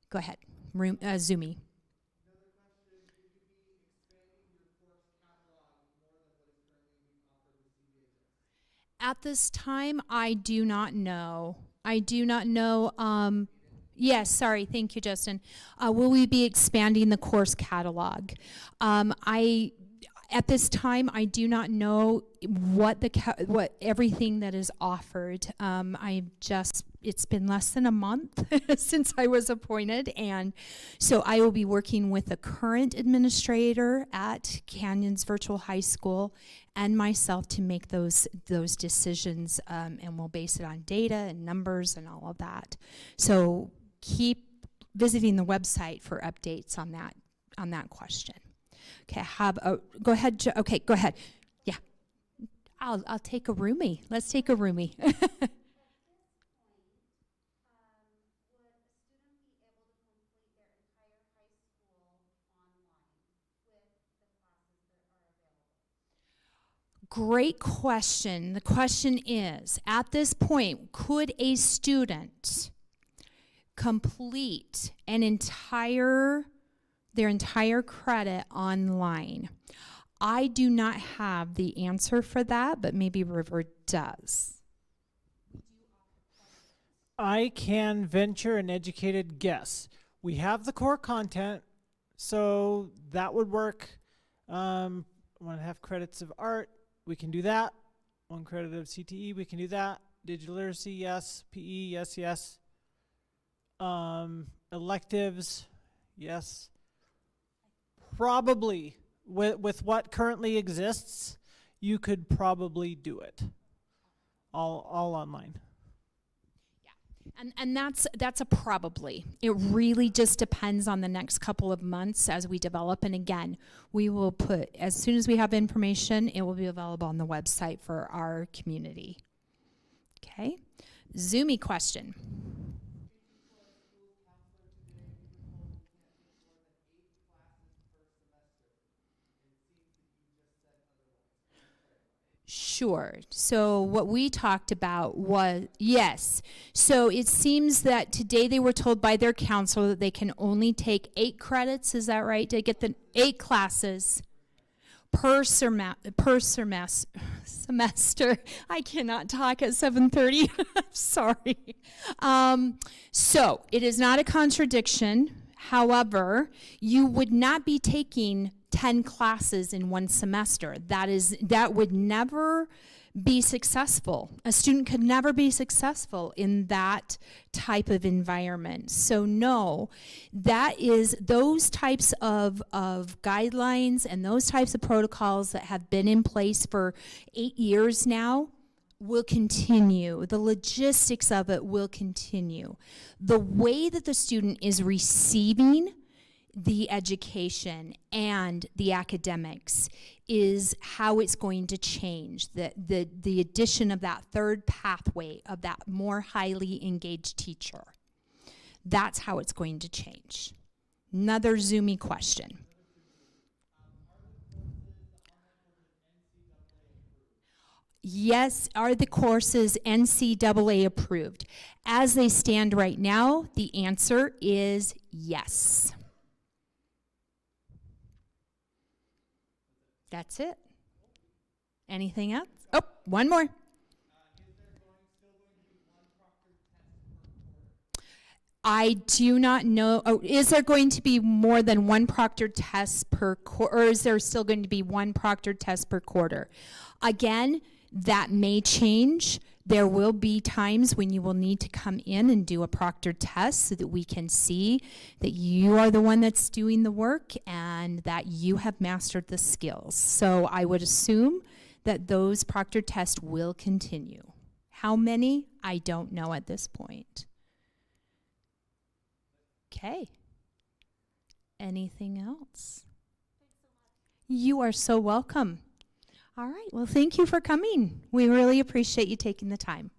Go ahead, Zoomie. Another question, would you be expanding your course catalog more than what is currently being offered with CBHS? At this time, I do not know. Yes, sorry, thank you, Justin. Will we be expanding the course catalog? At this time, I do not know what everything that is offered. It's been less than a month since I was appointed, and so I will be working with the current administrator at Canyons Virtual High School and myself to make those decisions, and we'll base it on data and numbers and all of that. So keep visiting the website for updates on that question. Okay, go ahead. Okay, go ahead. Yeah, I'll take a roomie. Let's take a roomie. Great question. The question is, at this point, could a student complete their entire credit online? I do not have the answer for that, but maybe River does. I can venture an educated guess. We have the core content, so that would work. 1.5 credits of art, we can do that. 1 credit of CTE, we can do that. Digital literacy, yes. PE, yes. Electives, yes. Probably, with what currently exists, you could probably do it. All online. And that's a probably. It really just depends on the next couple of months as we develop. And again, we will put, as soon as we have information, it will be available on the website for our community. Okay, Zoomie question. Sure. So what we talked about was, yes. So it seems that today they were told by their counselor that they can only take 8 credits. Is that right? To get the 8 classes per semester. I cannot talk at 7:30. Sorry. So it is not a contradiction. However, you would not be taking 10 classes in one semester. That would never be successful. A student could never be successful in that type of environment. So no, that is those types of guidelines and those types of protocols that have been in place for 8 years now will continue. The logistics of it will continue. The way that the student is receiving the education and the academics is how it's going to change. The addition of that third pathway of that more highly engaged teacher. That's how it's going to change. Another Zoomie question. Yes, are the courses NCAA approved? As they stand right now, the answer is yes. That's it. Anything else? Oh, one more. Is there still going to be 1 proctored test per quarter? I do not know. Oh, is there going to be more than 1 proctored test per quarter, or is there still going to be 1 proctored test per quarter? Again, That may change. There will be times when you will need to come in and do a proctored test so that we can see that you are the one that's doing the work and that you have mastered the skills. So I would assume that those proctored tests will continue. How many? I don't know at this point. Okay. Anything else? You are so welcome. All right, well, thank you for coming. We really appreciate you taking the time.